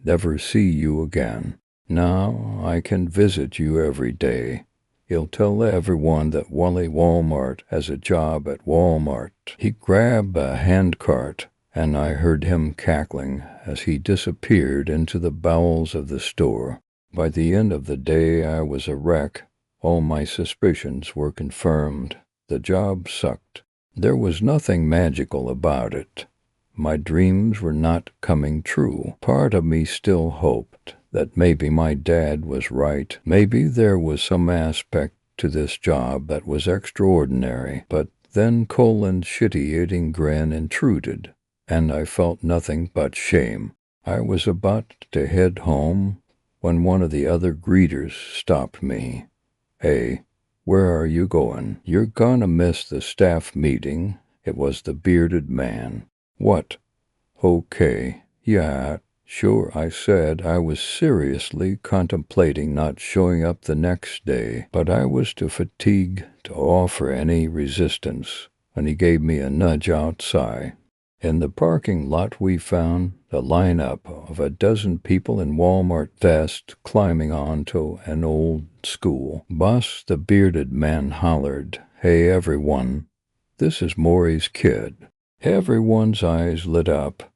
A: never see you again. Now I can visit you every day. He'll tell everyone that Wally Walmart has a job at Walmart. He grabbed a handcart, and I heard him cackling as he disappeared into the bowels of the store. By the end of the day, I was a wreck. All my suspicions were confirmed. The job sucked. There was nothing magical about it. My dreams were not coming true. Part of me still hoped that maybe my dad was right. Maybe there was some aspect to this job that was extraordinary. But then Colin's shitty-eating grin intruded, and I felt nothing but shame. I was about to head home when one of the other greeters stopped me. "Hey, where are you going? You're gonna miss the staff meeting." It was the bearded man. "What? Okay, yeah, sure, I said. I was seriously contemplating not showing up the next day, but I was too fatigued to offer any resistance, and he gave me a nudge outside. In the parking lot we found a lineup of a dozen people in Walmart vests climbing onto an old school bus. The bearded man hollered, "Hey everyone, this is Maury's kid." Everyone's eyes lit up.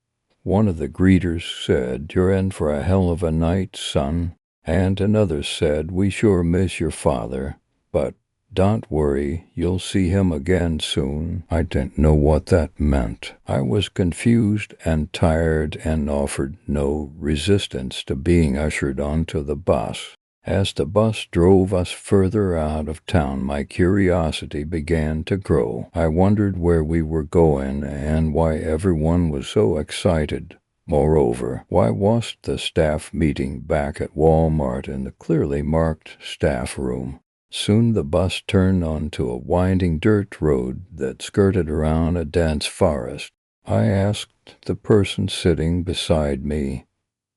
A: One of the greeters said, "You're in for a hell of a night, son." And another said, "We sure miss your father, but don't worry, you'll see him again soon." I didn't know what that meant. I was confused and tired and offered no resistance to being ushered onto the bus. As the bus drove us further out of town, my curiosity began to grow. I wondered where we were going and why everyone was so excited. Moreover, why wasn't the staff meeting back at Walmart in the clearly marked staff room? Soon the bus turned onto a winding dirt road that skirted around a dense forest. I asked the person sitting beside me,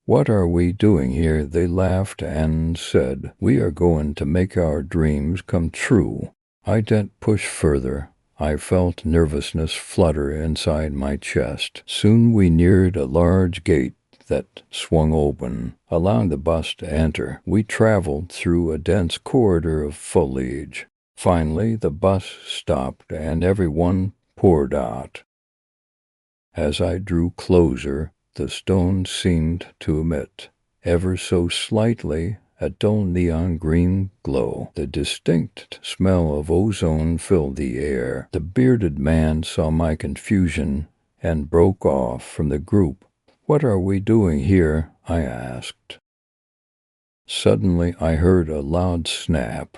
A: "What are we doing here?" They laughed and said, "We are going to make our dreams come true." I didn't push further. I felt nervousness flutter inside my chest. Soon we neared a large gate that swung open, allowing the bus to enter. We traveled through a dense corridor of foliage. Finally, the bus stopped and everyone poured out. As I drew closer, the stone seemed to emit, ever so slightly, a dull neon green glow. The distinct smell of ozone filled the air. The bearded man saw my confusion and broke off from the group. "What are we doing here?" I asked. Suddenly I heard a loud snap,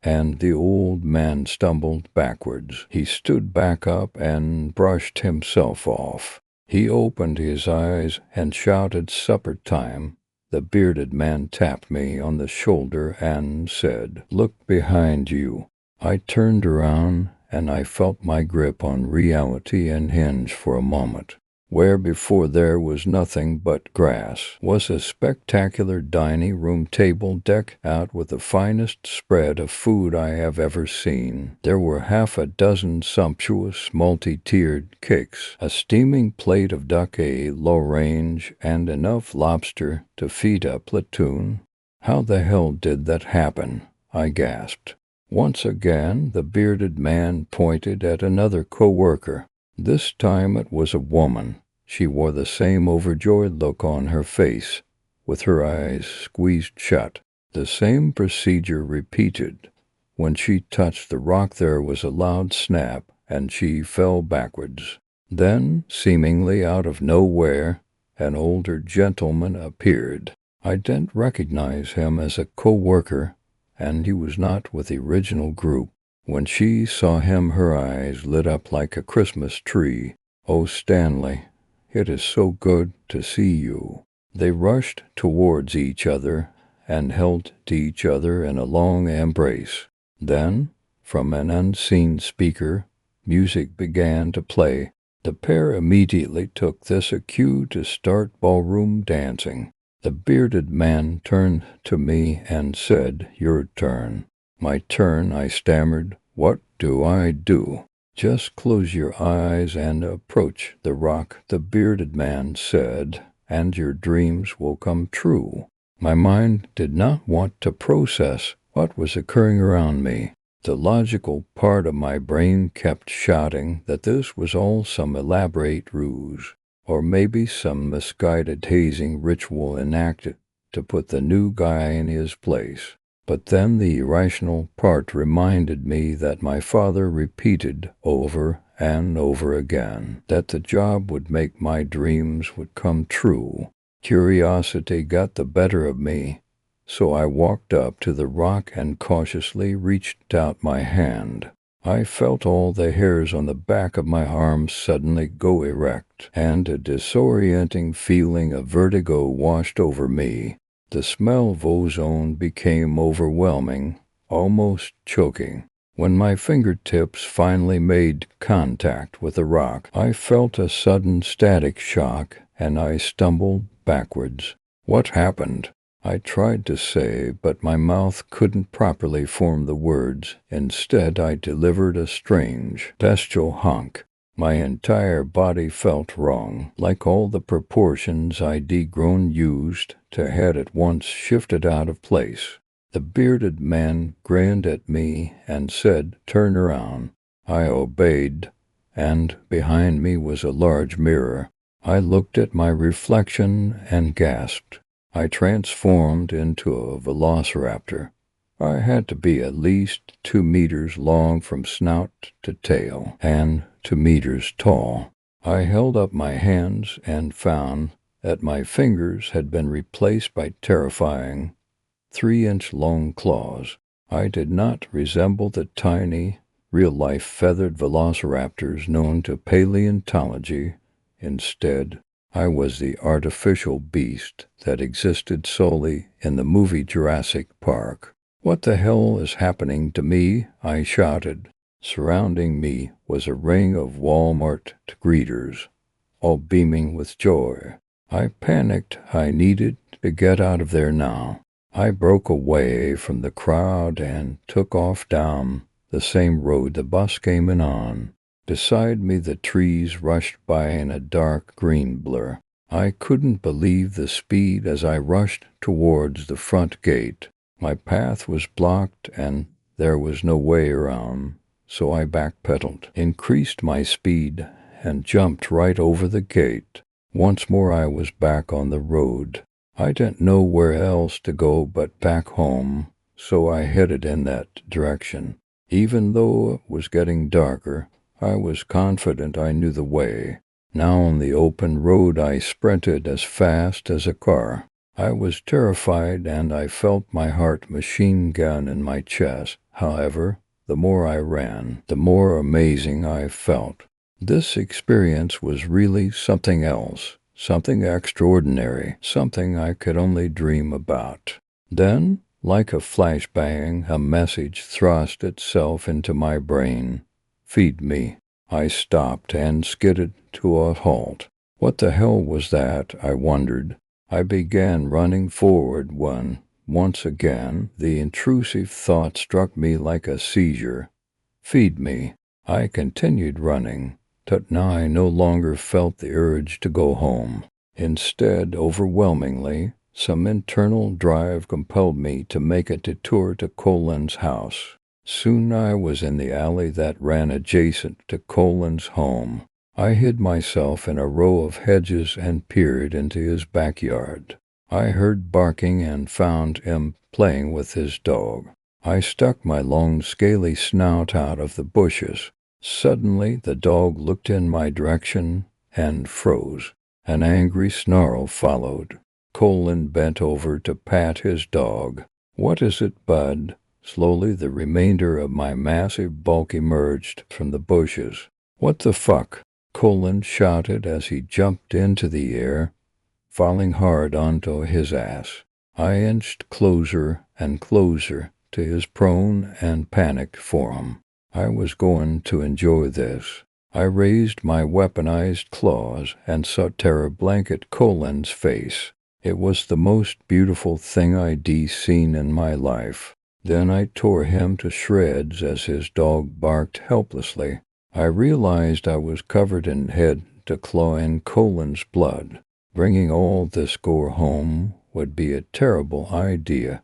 A: and the old man stumbled backwards. He stood back up and brushed himself off. He opened his eyes and shouted, "Supper time." The bearded man tapped me on the shoulder and said, "Look behind you." I turned around and I felt my grip on reality unhinge for a moment. Where before there was nothing but grass was a spectacular dining room table decked out with the finest spread of food I have ever seen. There were half a dozen sumptuous multi-tiered cakes, a steaming plate of duck à l'orange, and enough lobster to feed a platoon. "How the hell did that happen?" I gasped. Once again, the bearded man pointed at another co-worker. This time it was a woman. She wore the same overjoyed look on her face, with her eyes squeezed shut. The same procedure repeated. When she touched the rock there was a loud snap, and she fell backwards. Then, seemingly out of nowhere, an older gentleman appeared. I didn't recognize him as a co-worker, and he was not with the original group. When she saw him, her eyes lit up like a Christmas tree. "Oh, Stanley, it is so good to see you." They rushed towards each other and held to each other in a long embrace. Then, from an unseen speaker, music began to play. The pair immediately took this a cue to start ballroom dancing. The bearded man turned to me and said, "Your turn." "My turn," I stammered. "What do I do?" "Just close your eyes and approach the rock," the bearded man said, "and your dreams will come true." My mind did not want to process what was occurring around me. The logical part of my brain kept shouting that this was all some elaborate ruse, or maybe some misguided hazing ritual enacted to put the new guy in his place. But then the irrational part reminded me that my father repeated over and over again that the job would make my dreams would come true. Curiosity got the better of me, so I walked up to the rock and cautiously reached out my hand. I felt all the hairs on the back of my arms suddenly go erect, and a disorienting feeling of vertigo washed over me. The smell of ozone became overwhelming, almost choking. When my fingertips finally made contact with the rock, I felt a sudden static shock and I stumbled backwards. What happened? I tried to say, but my mouth couldn't properly form the words. Instead, I delivered a strange, bestial honk. My entire body felt wrong, like all the proportions I'd grown used to had at once shifted out of place. The bearded man grinned at me and said, "Turn around." I obeyed, and behind me was a large mirror. I looked at my reflection and gasped. I transformed into a velociraptor. I had to be at least 2 meters long from snout to tail, and 2 meters tall. I held up my hands and found that my fingers had been replaced by terrifying 3-inch long claws. I did not resemble the tiny, real-life feathered velociraptors known to paleontology. Instead, I was the artificial beast that existed solely in the movie Jurassic Park. "What the hell is happening to me?" I shouted. Surrounding me was a ring of Walmart greeters, all beaming with joy. I panicked. I needed to get out of there now. I broke away from the crowd and took off down the same road the bus came in on. Beside me, the trees rushed by in a dark green blur. I couldn't believe the speed as I rushed towards the front gate. My path was blocked and there was no way around, so I backpedaled, increased my speed, and jumped right over the gate. Once more I was back on the road. I didn't know where else to go but back home, so I headed in that direction. Even though it was getting darker, I was confident I knew the way. Now on the open road I sprinted as fast as a car. I was terrified and I felt my heart machine gun in my chest. However, the more I ran, the more amazing I felt. This experience was really something else. Something extraordinary, something I could only dream about. Then, like a flashbang, a message thrust itself into my brain. "Feed me." I stopped and skidded to a halt. What the hell was that? I wondered. I began running forward when, once again, the intrusive thought struck me like a seizure. "Feed me." I continued running. But now I no longer felt the urge to go home. Instead, overwhelmingly, some internal drive compelled me to make a detour to Colin's house. Soon I was in the alley that ran adjacent to Colin's home. I hid myself in a row of hedges and peered into his backyard. I heard barking and found him playing with his dog. I stuck my long scaly snout out of the bushes. Suddenly, the dog looked in my direction and froze. An angry snarl followed. Colin bent over to pat his dog. "What is it, bud?" Slowly, the remainder of my massive bulk emerged from the bushes. "What the fuck?" Colin shouted as he jumped into the air, falling hard onto his ass. I inched closer and closer to his prone and panicked form. I was going to enjoy this. I raised my weaponized claws and saw terror blanket Colin's face. It was the most beautiful thing I'd seen in my life. Then I tore him to shreds as his dog barked helplessly. I realized I was covered in head to claw in Colin's blood. Bringing all this gore home would be a terrible idea,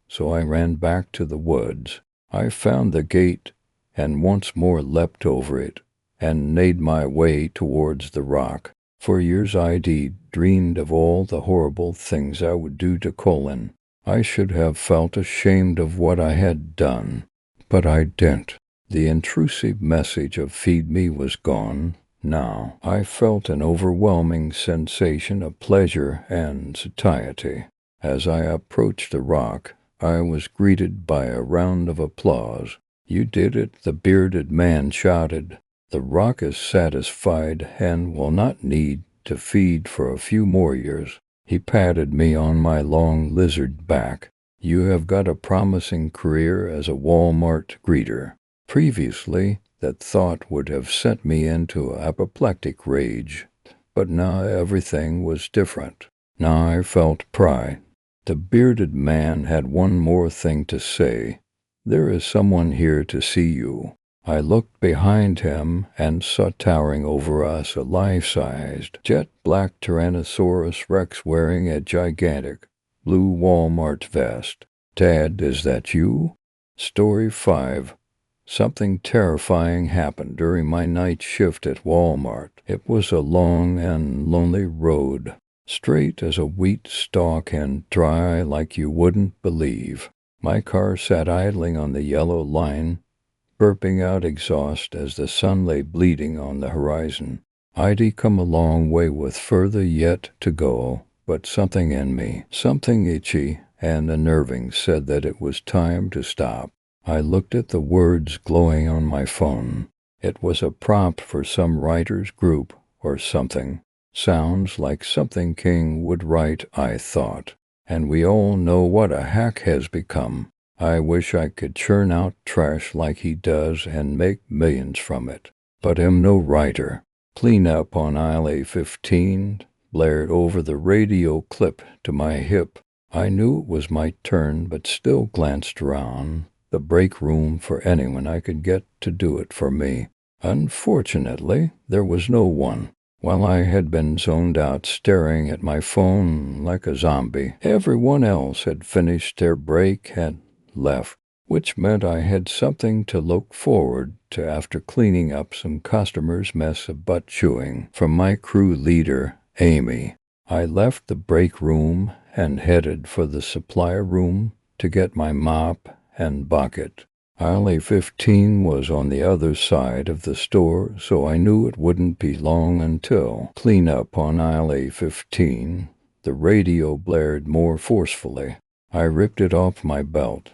A: so I ran back to the woods. I found the gate and once more leapt over it, and made my way towards the rock. For years I'd dreamed of all the horrible things I would do to Colin. I should have felt ashamed of what I had done, but I didn't. The intrusive message of "feed me" was gone. Now I felt an overwhelming sensation of pleasure and satiety. As I approached the rock, I was greeted by a round of applause. "You did it," the bearded man shouted. "The rock is satisfied and will not need to feed for a few more years." He patted me on my long lizard back. "You have got a promising career as a Walmart greeter. Previously, that thought would have sent me into apoplectic rage, but now everything was different. Now I felt pride. The bearded man had one more thing to say. "There is someone here to see you." I looked behind him and saw towering over us a life-sized, jet-black Tyrannosaurus Rex wearing a gigantic, blue Walmart vest. "Dad, is that you?" Story 5. Something terrifying happened during my night shift at Walmart. It was a long and lonely road, straight as a wheat stalk and dry like you wouldn't believe. My car sat idling on the yellow line, burping out exhaust as the sun lay bleeding on the horizon. I'd come a long way with further yet to go, but something in me, something itchy and unnerving, said that it was time to stop. I looked at the words glowing on my phone. It was a prompt for some writer's group or something. Sounds like something King would write, I thought. And we all know what a hack has become. I wish I could churn out trash like he does and make millions from it. But I'm no writer. "Clean up on aisle A15 blared over the radio clip to my hip. I knew it was my turn, but still glanced around the break room for anyone I could get to do it for me. Unfortunately, there was no one. While I had been zoned out staring at my phone like a zombie, everyone else had finished their break and left, which meant I had something to look forward to after cleaning up some customers' mess of butt chewing from my crew leader, Amy. I left the break room and headed for the supply room to get my mop and bucket. Aisle A15 was on the other side of the store, so I knew it wouldn't be long until "Clean up on aisle A15. The radio blared more forcefully. I ripped it off my belt,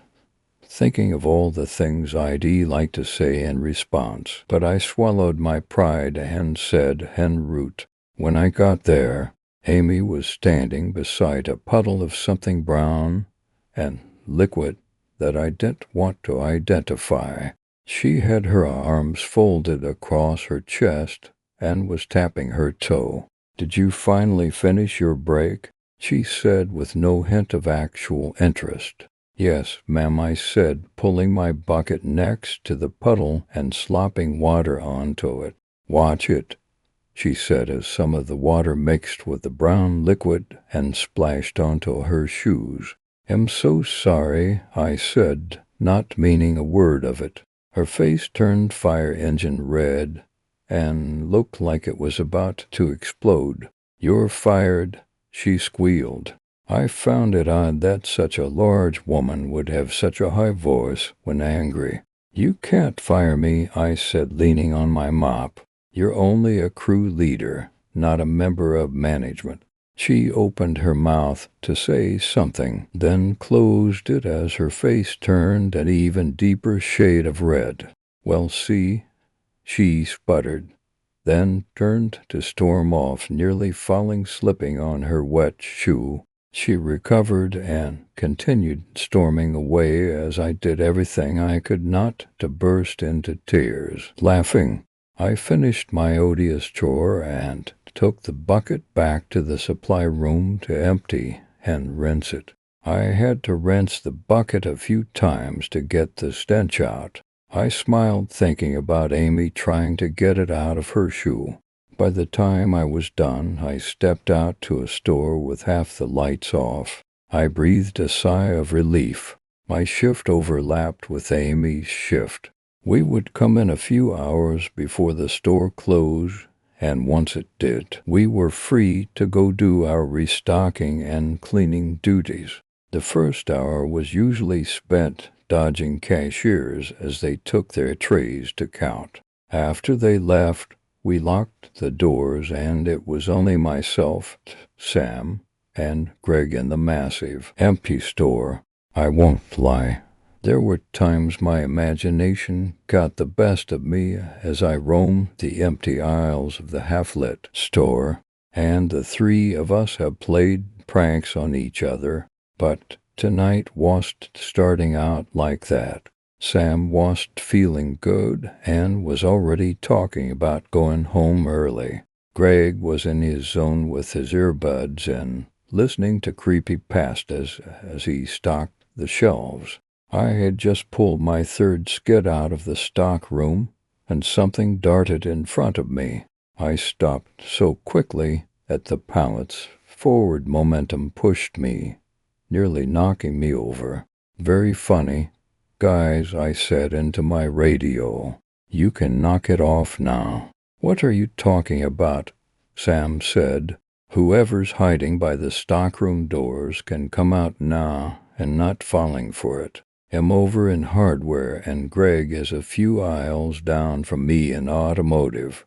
A: thinking of all the things I'd like to say in response, but I swallowed my pride and said en route. When I got there, Amy was standing beside a puddle of something brown and liquid that I didn't want to identify. She had her arms folded across her chest and was tapping her toe. "Did you finally finish your break?" she said with no hint of actual interest. "Yes, ma'am," I said, pulling my bucket next to the puddle and slopping water onto it. "Watch it," she said as some of the water mixed with the brown liquid and splashed onto her shoes. "I'm so sorry," I said, not meaning a word of it. Her face turned fire engine red and looked like it was about to explode. "You're fired," she squealed. I found it odd that such a large woman would have such a high voice when angry. "You can't fire me," I said, leaning on my mop. "You're only a crew leader, not a member of management." She opened her mouth to say something, then closed it as her face turned an even deeper shade of red. "Well, see," she sputtered, then turned to storm off, nearly slipping on her wet shoe. She recovered and continued storming away as I did everything I could not to burst into tears. Laughing, I finished my odious chore and took the bucket back to the supply room to empty and rinse it. I had to rinse the bucket a few times to get the stench out. I smiled thinking about Amy trying to get it out of her shoe. By the time I was done, I stepped out to a store with half the lights off. I breathed a sigh of relief. My shift overlapped with Amy's shift. We would come in a few hours before the store closed, and once it did, we were free to go do our restocking and cleaning duties. The first hour was usually spent dodging cashiers as they took their trays to count. After they left, we locked the doors, and it was only myself, Sam, and Greg in the massive, empty store. I won't lie. There were times my imagination got the best of me as I roamed the empty aisles of the half-lit store, and the three of us have played pranks on each other, but tonight wasn't starting out like that. Sam wasn't feeling good and was already talking about going home early. Greg was in his zone with his earbuds in, listening to creepy pastas as he stocked the shelves. I had just pulled my third skid out of the stock room, and something darted in front of me. I stopped so quickly that the pallet's forward momentum pushed me, nearly knocking me over. Very funny. Guys, I said into my radio, you can knock it off now. What are you talking about? Sam said. Whoever's hiding by the stockroom doors can come out now and not falling for it. I'm over in hardware and Greg is a few aisles down from me in automotive.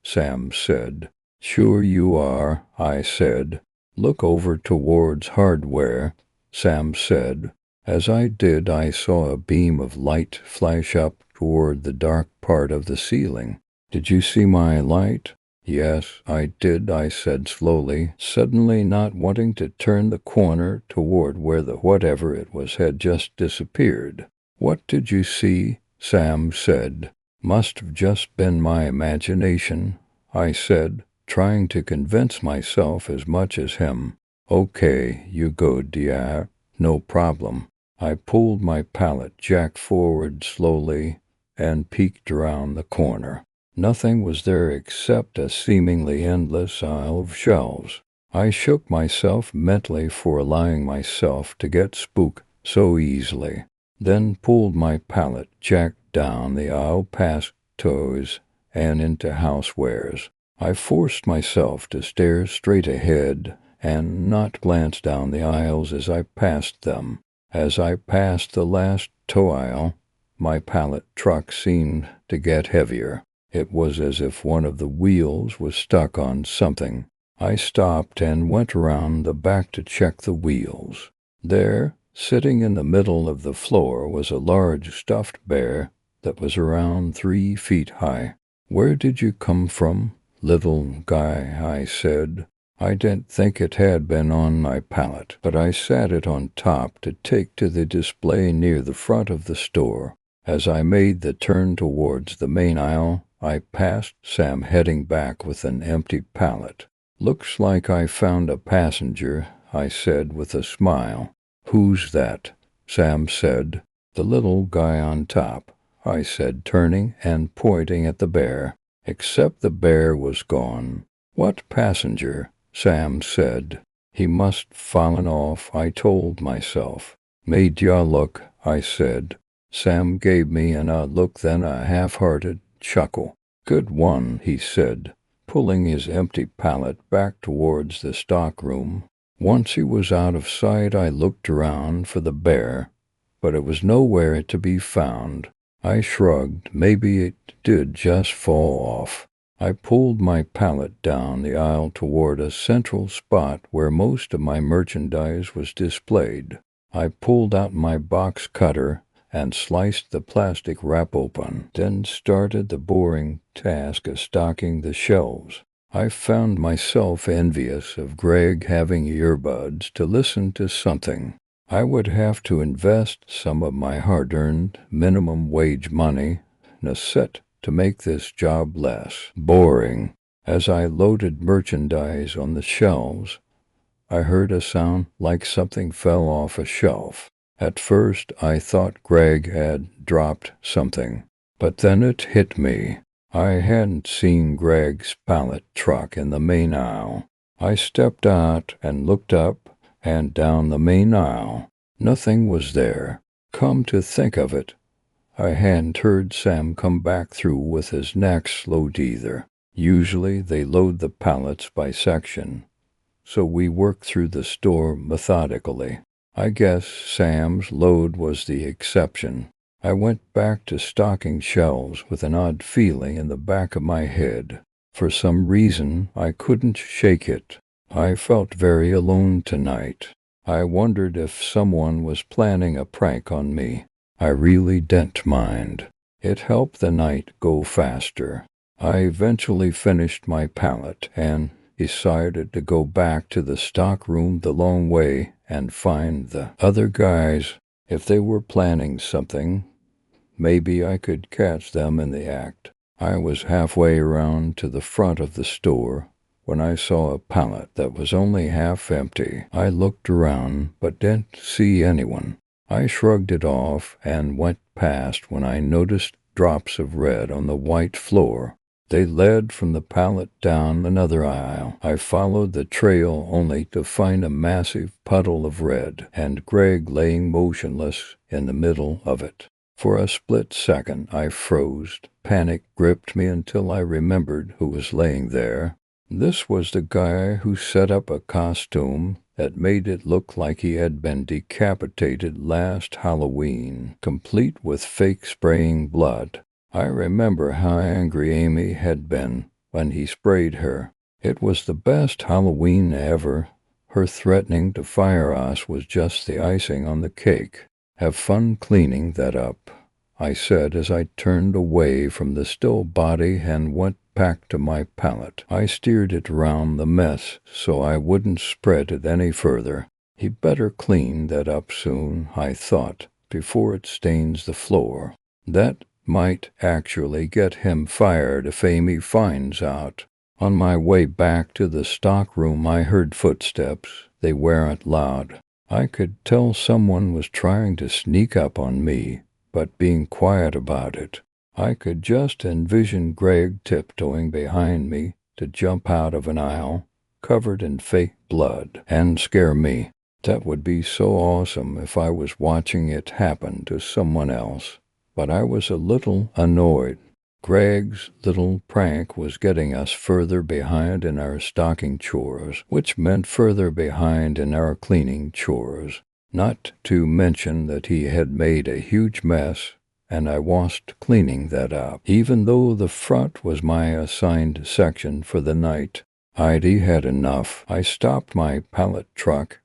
A: Sam said. Sure you are, I said. Look over towards hardware, Sam said. As I did, I saw a beam of light flash up toward the dark part of the ceiling. Did you see my light? Yes, I did, I said slowly, suddenly not wanting to turn the corner toward where the whatever it was had just disappeared. What did you see? Sam said. Must have just been my imagination, I said, trying to convince myself as much as him. Okay, you go, dear. No problem. I pulled my pallet jack forward slowly and peeked around the corner. Nothing was there except a seemingly endless aisle of shelves. I shook myself mentally for allowing myself to get spooked so easily, then pulled my pallet jack down the aisle past toys and into housewares. I forced myself to stare straight ahead and not glance down the aisles as I passed them. As I passed the last tow aisle, my pallet truck seemed to get heavier. It was as if one of the wheels was stuck on something. I stopped and went around the back to check the wheels. There, sitting in the middle of the floor, was a large stuffed bear that was around 3 feet high. Where did you come from, little guy? I said. I didn't think it had been on my pallet, but I sat it on top to take to the display near the front of the store. As I made the turn towards the main aisle, I passed Sam heading back with an empty pallet. Looks like I found a passenger, I said with a smile. Who's that? Sam said. The little guy on top, I said, turning and pointing at the bear. Except the bear was gone. What passenger? Sam said. He must fallen off, I told myself. Made ya look, I said. Sam gave me an odd look, then a half-hearted chuckle. Good one, he said, pulling his empty pallet back towards the stockroom. Once he was out of sight, I looked around for the bear, but it was nowhere to be found. I shrugged. Maybe it did just fall off. I pulled my pallet down the aisle toward a central spot where most of my merchandise was displayed. I pulled out my box cutter and sliced the plastic wrap open, then started the boring task of stocking the shelves. I found myself envious of Greg having earbuds to listen to something. I would have to invest some of my hard-earned minimum wage money in a set to make this job less boring. As I loaded merchandise on the shelves, I heard a sound like something fell off a shelf. At first, I thought Greg had dropped something, but then it hit me. I hadn't seen Greg's pallet truck in the main aisle. I stepped out and looked up and down the main aisle. Nothing was there. Come to think of it, I hadn't heard Sam come back through with his next load either. Usually they load the pallets by section, so we work through the store methodically. I guess Sam's load was the exception. I went back to stocking shelves with an odd feeling in the back of my head. For some reason, I couldn't shake it. I felt very alone tonight. I wondered if someone was planning a prank on me. I really didn't mind. It helped the night go faster. I eventually finished my pallet and decided to go back to the stockroom the long way and find the other guys. If they were planning something, Maybe I could catch them in the act. I was halfway around to the front of the store when I saw a pallet that was only half empty. I looked around but didn't see anyone. I shrugged it off and went past when I noticed drops of red on the white floor. They led from the pallet down another aisle. I followed the trail only to find a massive puddle of red and Greg laying motionless in the middle of it. For a split second I froze. Panic gripped me until I remembered who was laying there. This was the guy who set up a costume that made it look like he had been decapitated last Halloween, complete with fake spraying blood. I remember how angry Amy had been when he sprayed her. It was the best Halloween ever. Her threatening to fire us was just the icing on the cake. Have fun cleaning that up, I said as I turned away from the still body and went back to my pallet. I steered it around the mess so I wouldn't spread it any further. He better clean that up soon, I thought, before it stains the floor. That might actually get him fired if Amy finds out. On my way back to the stockroom, I heard footsteps. They weren't loud. I could tell someone was trying to sneak up on me, but being quiet about it. I could just envision Greg tiptoeing behind me to jump out of an aisle, covered in fake blood, and scare me. That would be so awesome if I was watching it happen to someone else. But I was a little annoyed. Greg's little prank was getting us further behind in our stocking chores, which meant further behind in our cleaning chores. Not to mention that he had made a huge mess, and I wasn't cleaning that up, even though the front was my assigned section for the night. I'd had enough. I stopped my pallet truck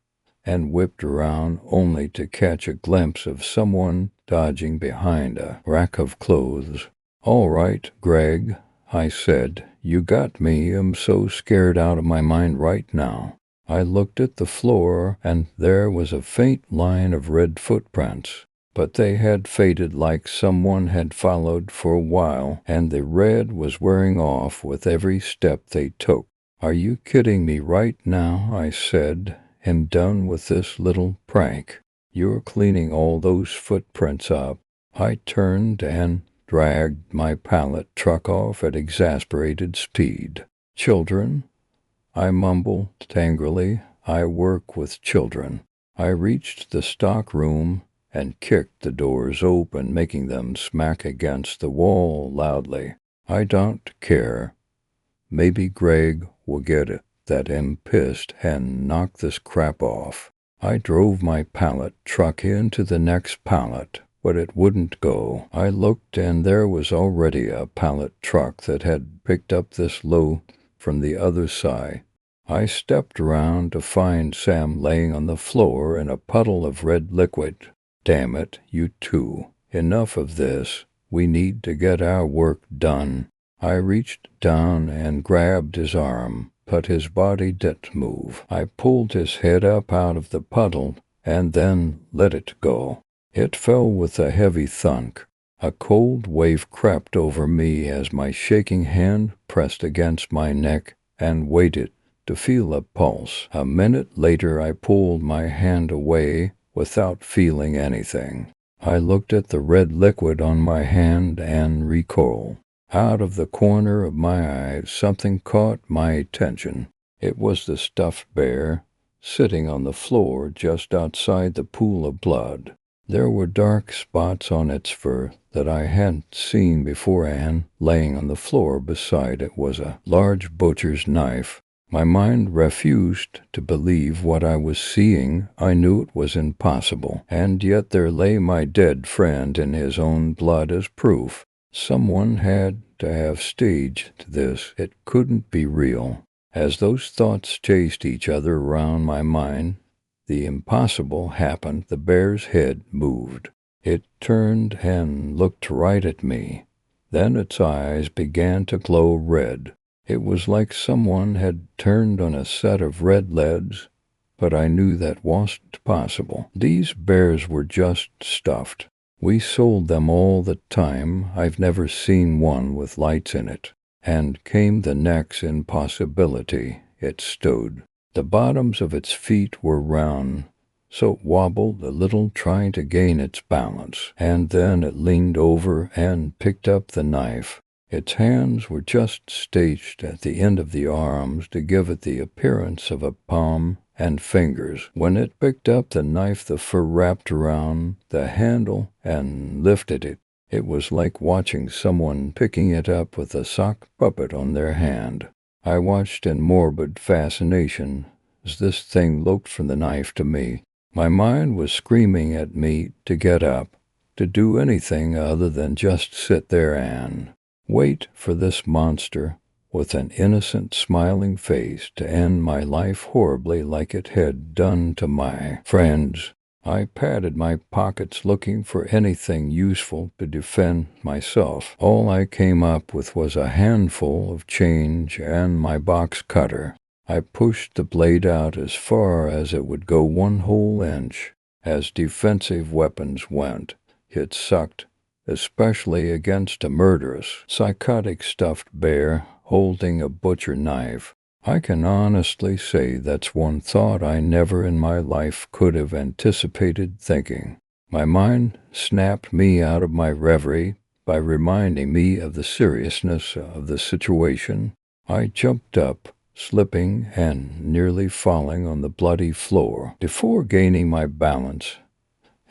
A: and whipped around only to catch a glimpse of someone dodging behind a rack of clothes. "All right, Greg," I said. "You got me. I'm so scared out of my mind right now." I looked at the floor, and there was a faint line of red footprints, but they had faded like someone had followed for a while, and the red was wearing off with every step they took. "Are you kidding me right now?" I said. "I'm done with this little prank. You're cleaning all those footprints up." I turned and dragged my pallet truck off at exasperated speed. "Children?" I mumbled angrily. "I work with children." I reached the stock room and kicked the doors open, making them smack against the wall loudly. "I don't care. Maybe Greg will get it that I'm pissed and knock this crap off." I drove my pallet truck into the next pallet, but it wouldn't go. I looked, and there was already a pallet truck that had picked up this load from the other side. I stepped around to find Sam laying on the floor in a puddle of red liquid. "Damn it, you two. Enough of this. We need to get our work done." I reached down and grabbed his arm, but his body didn't move. I pulled his head up out of the puddle and then let it go. It fell with a heavy thunk. A cold wave crept over me as my shaking hand pressed against my neck and waited to feel a pulse. A minute later I pulled my hand away without feeling anything. I looked at the red liquid on my hand and recoiled. Out of the corner of my eye, something caught my attention. It was the stuffed bear, sitting on the floor just outside the pool of blood. There were dark spots on its fur that I hadn't seen before, and laying on the floor beside it was a large butcher's knife. My mind refused to believe what I was seeing. I knew it was impossible, and yet there lay my dead friend in his own blood as proof. Someone had to have staged this. It couldn't be real. As those thoughts chased each other around my mind, the impossible happened. The bear's head moved. It turned and looked right at me. Then its eyes began to glow red. It was like someone had turned on a set of red LEDs, but I knew that wasn't possible. These bears were just stuffed. We sold them all the time. I've never seen one with lights in it. And came the next impossibility. It stood. The bottoms of its feet were round, so it wobbled a little trying to gain its balance, and then it leaned over and picked up the knife. Its hands were just staged at the end of the arms to give it the appearance of a palm and fingers. When it picked up the knife, the fur wrapped around the handle and lifted it. It was like watching someone picking it up with a sock puppet on their hand. I watched in morbid fascination as this thing looked from the knife to me. My mind was screaming at me to get up, to do anything other than just sit there and wait for this monster with an innocent, smiling face to end my life horribly like it had done to my friends. I patted my pockets looking for anything useful to defend myself. All I came up with was a handful of change and my box cutter. I pushed the blade out as far as it would go, 1 whole inch. As defensive weapons went, it sucked, especially against a murderous, psychotic stuffed bear holding a butcher knife. I can honestly say that's one thought I never in my life could have anticipated thinking. My mind snapped me out of my reverie by reminding me of the seriousness of the situation. I jumped up, slipping and nearly falling on the bloody floor. Before gaining my balance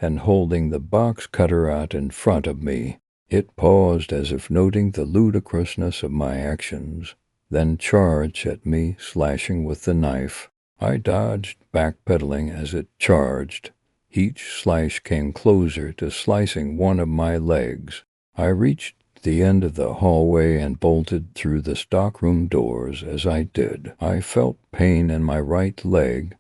A: and holding the box cutter out in front of me, it paused as if noting the ludicrousness of my actions, then charged at me, slashing with the knife. I dodged, backpedaling as it charged. Each slash came closer to slicing one of my legs. I reached the end of the hallway and bolted through the stockroom doors. As I did, I felt pain in my right leg,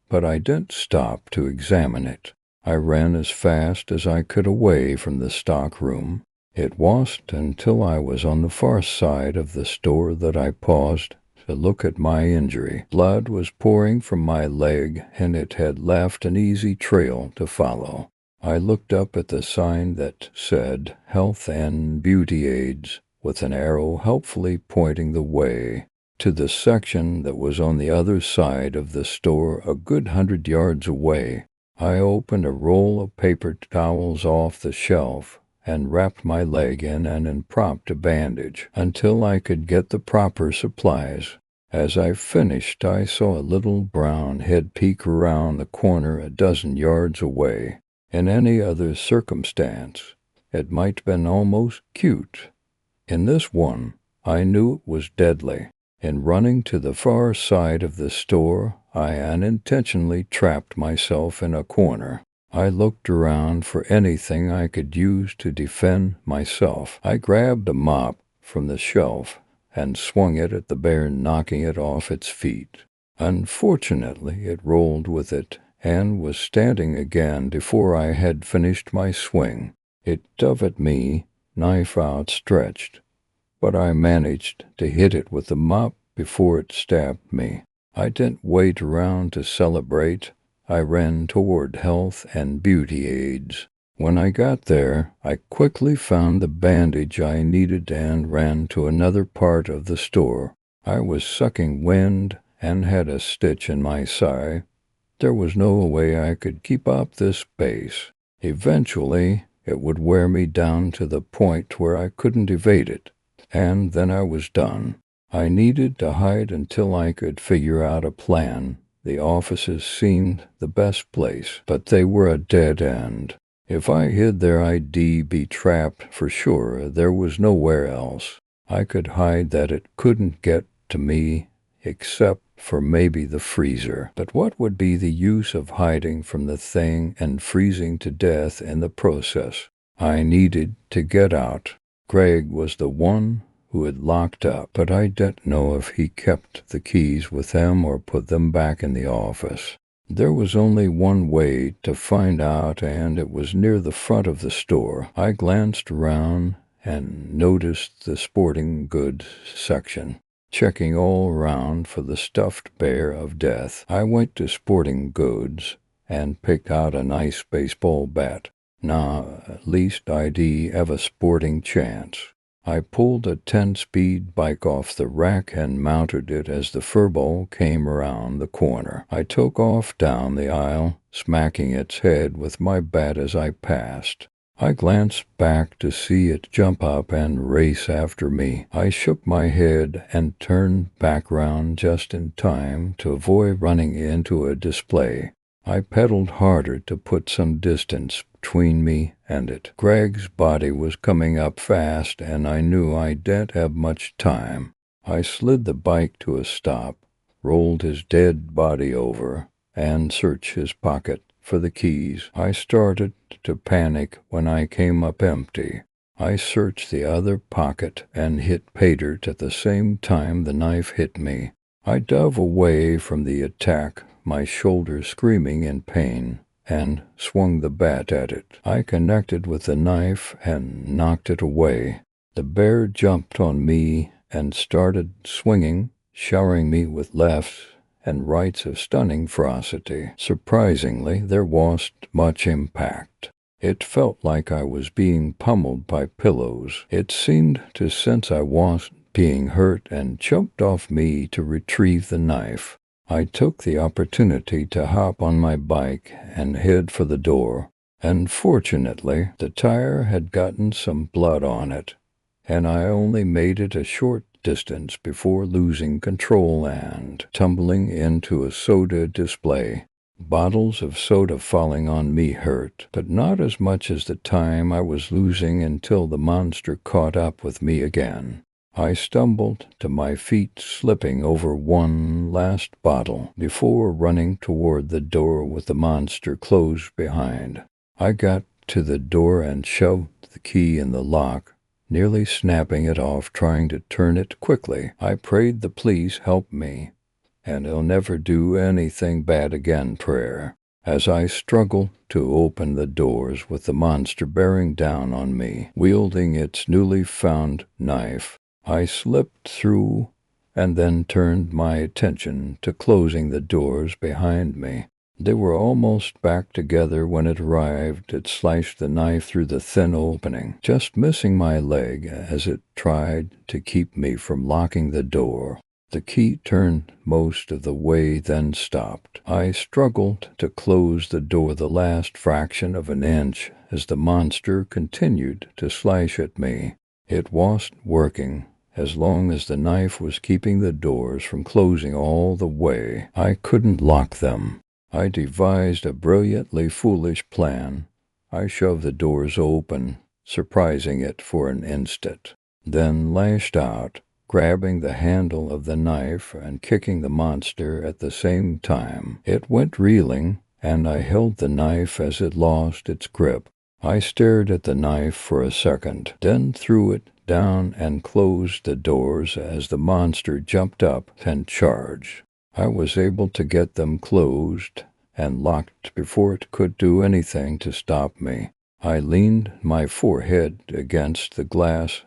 A: but I didn't stop to examine it. I ran as fast as I could away from the stockroom. It wasn't until I was on the far side of the store that I paused to look at my injury. Blood was pouring from my leg, and it had left an easy trail to follow. I looked up at the sign that said Health and Beauty Aids, with an arrow helpfully pointing the way to the section that was on the other side of the store, a good 100 yards away. I opened a roll of paper towels off the shelf and wrapped my leg in an impromptu bandage until I could get the proper supplies. As I finished, I saw a little brown head peek around the corner a dozen yards away. In any other circumstance, it might have been almost cute. In this one, I knew it was deadly. In running to the far side of the store, I unintentionally trapped myself in a corner. I looked around for anything I could use to defend myself. I grabbed a mop from the shelf and swung it at the bear, knocking it off its feet. Unfortunately, it rolled with it and was standing again before I had finished my swing. It dove at me, knife outstretched, but I managed to hit it with the mop before it stabbed me. I didn't wait around to celebrate. I ran toward Health and Beauty Aids. When I got there, I quickly found the bandage I needed and ran to another part of the store. I was sucking wind and had a stitch in my side. There was no way I could keep up this pace. Eventually, it would wear me down to the point where I couldn't evade it, and then I was done. I needed to hide until I could figure out a plan. The offices seemed the best place, but they were a dead end. If I hid there, I'd be trapped for sure. There was nowhere else I could hide that it couldn't get to me, except for maybe the freezer. But what would be the use of hiding from the thing and freezing to death in the process? I needed to get out. Greg was the one who had locked up, but I didn't know if he kept the keys with him or put them back in the office. There was only one way to find out, and it was near the front of the store. I glanced around and noticed the sporting goods section. Checking all around for the stuffed bear of death, I went to sporting goods and picked out a nice baseball bat. Nah, at least I'd have a sporting chance. I pulled a 10-speed bike off the rack and mounted it as the furball came around the corner. I took off down the aisle, smacking its head with my bat as I passed. I glanced back to see it jump up and race after me. I shook my head and turned back round just in time to avoid running into a display. I pedaled harder to put some distance between me and it. Greg's body was coming up fast, and I knew I didn't have much time. I slid the bike to a stop, rolled his dead body over, and searched his pocket for the keys. I started to panic when I came up empty. I searched the other pocket and hit pay dirt at the same time the knife hit me. I dove away from the attack, my shoulder screaming in pain, and swung the bat at it. I connected with the knife and knocked it away. The bear jumped on me and started swinging, showering me with lefts and rights of stunning ferocity. Surprisingly, there wasn't much impact. It felt like I was being pummeled by pillows. It seemed to sense I wasn't being hurt and jumped off me to retrieve the knife. I took the opportunity to hop on my bike and head for the door, and fortunately the tire had gotten some blood on it, and I only made it a short distance before losing control and tumbling into a soda display. Bottles of soda falling on me hurt, but not as much as the time I was losing until the monster caught up with me again. I stumbled to my feet, slipping over one last bottle before running toward the door with the monster closed behind. I got to the door and shoved the key in the lock, nearly snapping it off trying to turn it quickly. I prayed the police help me, and he'll never do anything bad again prayer. As I struggled to open the doors with the monster bearing down on me, wielding its newly found knife, I slipped through and then turned my attention to closing the doors behind me. They were almost back together when it arrived. It sliced the knife through the thin opening, just missing my leg as it tried to keep me from locking the door. The key turned most of the way, then stopped. I struggled to close the door the last fraction of an inch as the monster continued to slash at me. It wasn't working. As long as the knife was keeping the doors from closing all the way, I couldn't lock them. I devised a brilliantly foolish plan. I shoved the doors open, surprising it for an instant, then lashed out, grabbing the handle of the knife and kicking the monster at the same time. It went reeling, and I held the knife as it lost its grip. I stared at the knife for a second, then threw it down and closed the doors as the monster jumped up and charged. I was able to get them closed and locked before it could do anything to stop me. I leaned my forehead against the glass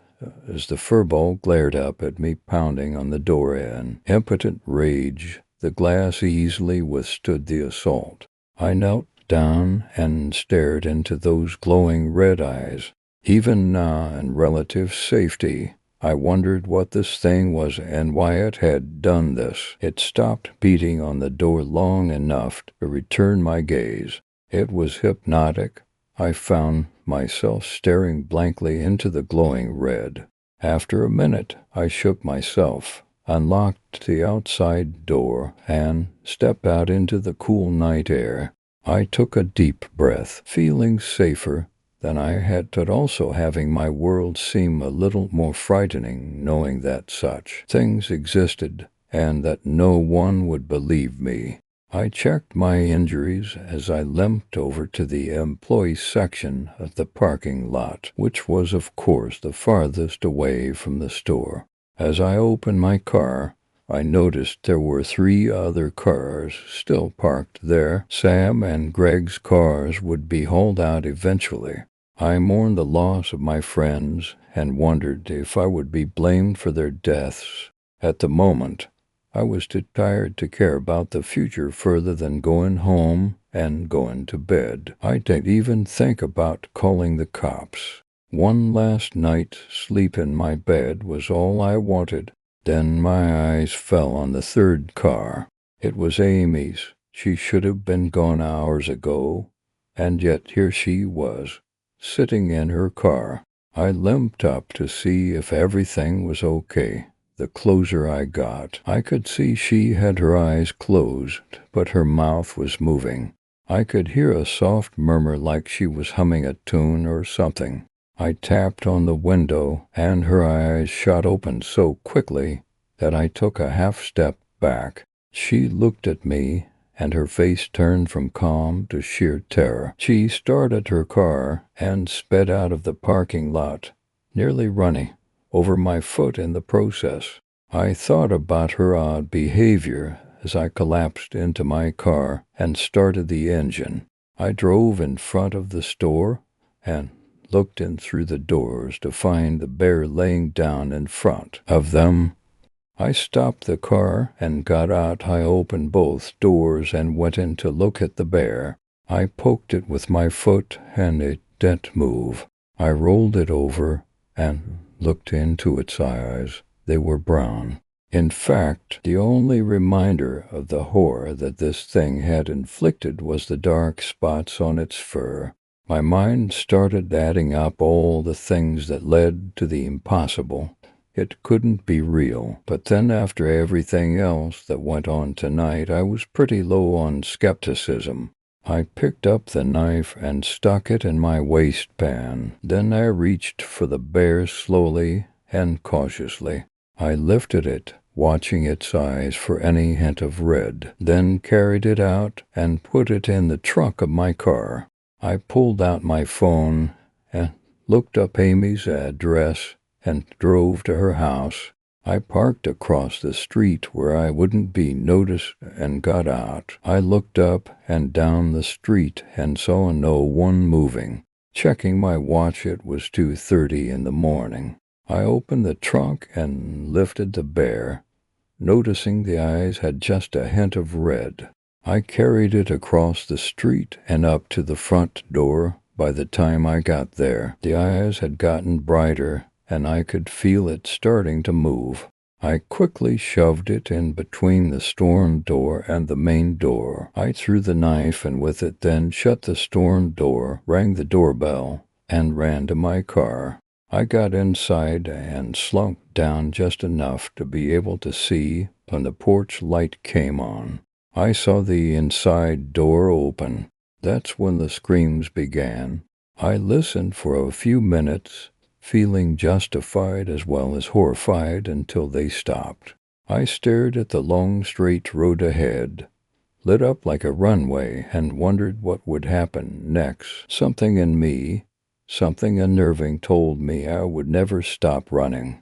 A: as the furball glared up at me, pounding on the door in impotent rage. The glass easily withstood the assault. I knelt down and stared into those glowing red eyes. Even now, in relative safety, I wondered what this thing was and why it had done this. It stopped beating on the door long enough to return my gaze. It was hypnotic. I found myself staring blankly into the glowing red. After a minute, I shook myself, unlocked the outside door, and stepped out into the cool night air. I took a deep breath, feeling safer than I had, but also having my world seem a little more frightening, knowing that such things existed and that no one would believe me. I checked my injuries as I limped over to the employee section of the parking lot, which was, of course, the farthest away from the store. As I opened my car, I noticed there were 3 other cars still parked there. Sam and Greg's cars would be hauled out eventually. I mourned the loss of my friends and wondered if I would be blamed for their deaths. At the moment, I was too tired to care about the future further than going home and going to bed. I didn't even think about calling the cops. One last night's sleep in my bed was all I wanted. Then my eyes fell on the third car. It was Amy's. She should have been gone hours ago, and yet here she was, sitting in her car. I limped up to see if everything was okay. The closer I got, I could see she had her eyes closed, but her mouth was moving. I could hear a soft murmur like she was humming a tune or something. I tapped on the window, and her eyes shot open so quickly that I took a half-step back. She looked at me, and her face turned from calm to sheer terror. She started her car and sped out of the parking lot, nearly running over my foot in the process. I thought about her odd behavior as I collapsed into my car and started the engine. I drove in front of the store and looked in through the doors to find the bear laying down in front of them. I stopped the car and got out. I opened both doors and went in to look at the bear. I poked it with my foot and it didn't move. I rolled it over and looked into its eyes. They were brown. In fact, the only reminder of the horror that this thing had inflicted was the dark spots on its fur. My mind started adding up all the things that led to the impossible. It couldn't be real. But then after everything else that went on tonight, I was pretty low on skepticism. I picked up the knife and stuck it in my waistband. Then I reached for the bear slowly and cautiously. I lifted it, watching its eyes for any hint of red, then carried it out and put it in the trunk of my car. I pulled out my phone and looked up Amy's address and drove to her house. I parked across the street where I wouldn't be noticed and got out. I looked up and down the street and saw no one moving. Checking my watch, it was 2:30 in the morning. I opened the trunk and lifted the bear, noticing the eyes had just a hint of red. I carried it across the street and up to the front door. By the time I got there, the eyes had gotten brighter, and I could feel it starting to move. I quickly shoved it in between the storm door and the main door. I threw the knife and with it then shut the storm door, rang the doorbell, and ran to my car. I got inside and slunk down just enough to be able to see when the porch light came on. I saw the inside door open. That's when the screams began. I listened for a few minutes, feeling justified as well as horrified until they stopped. I stared at the long straight road ahead, lit up like a runway, and wondered what would happen next. Something unnerving told me I would never stop running.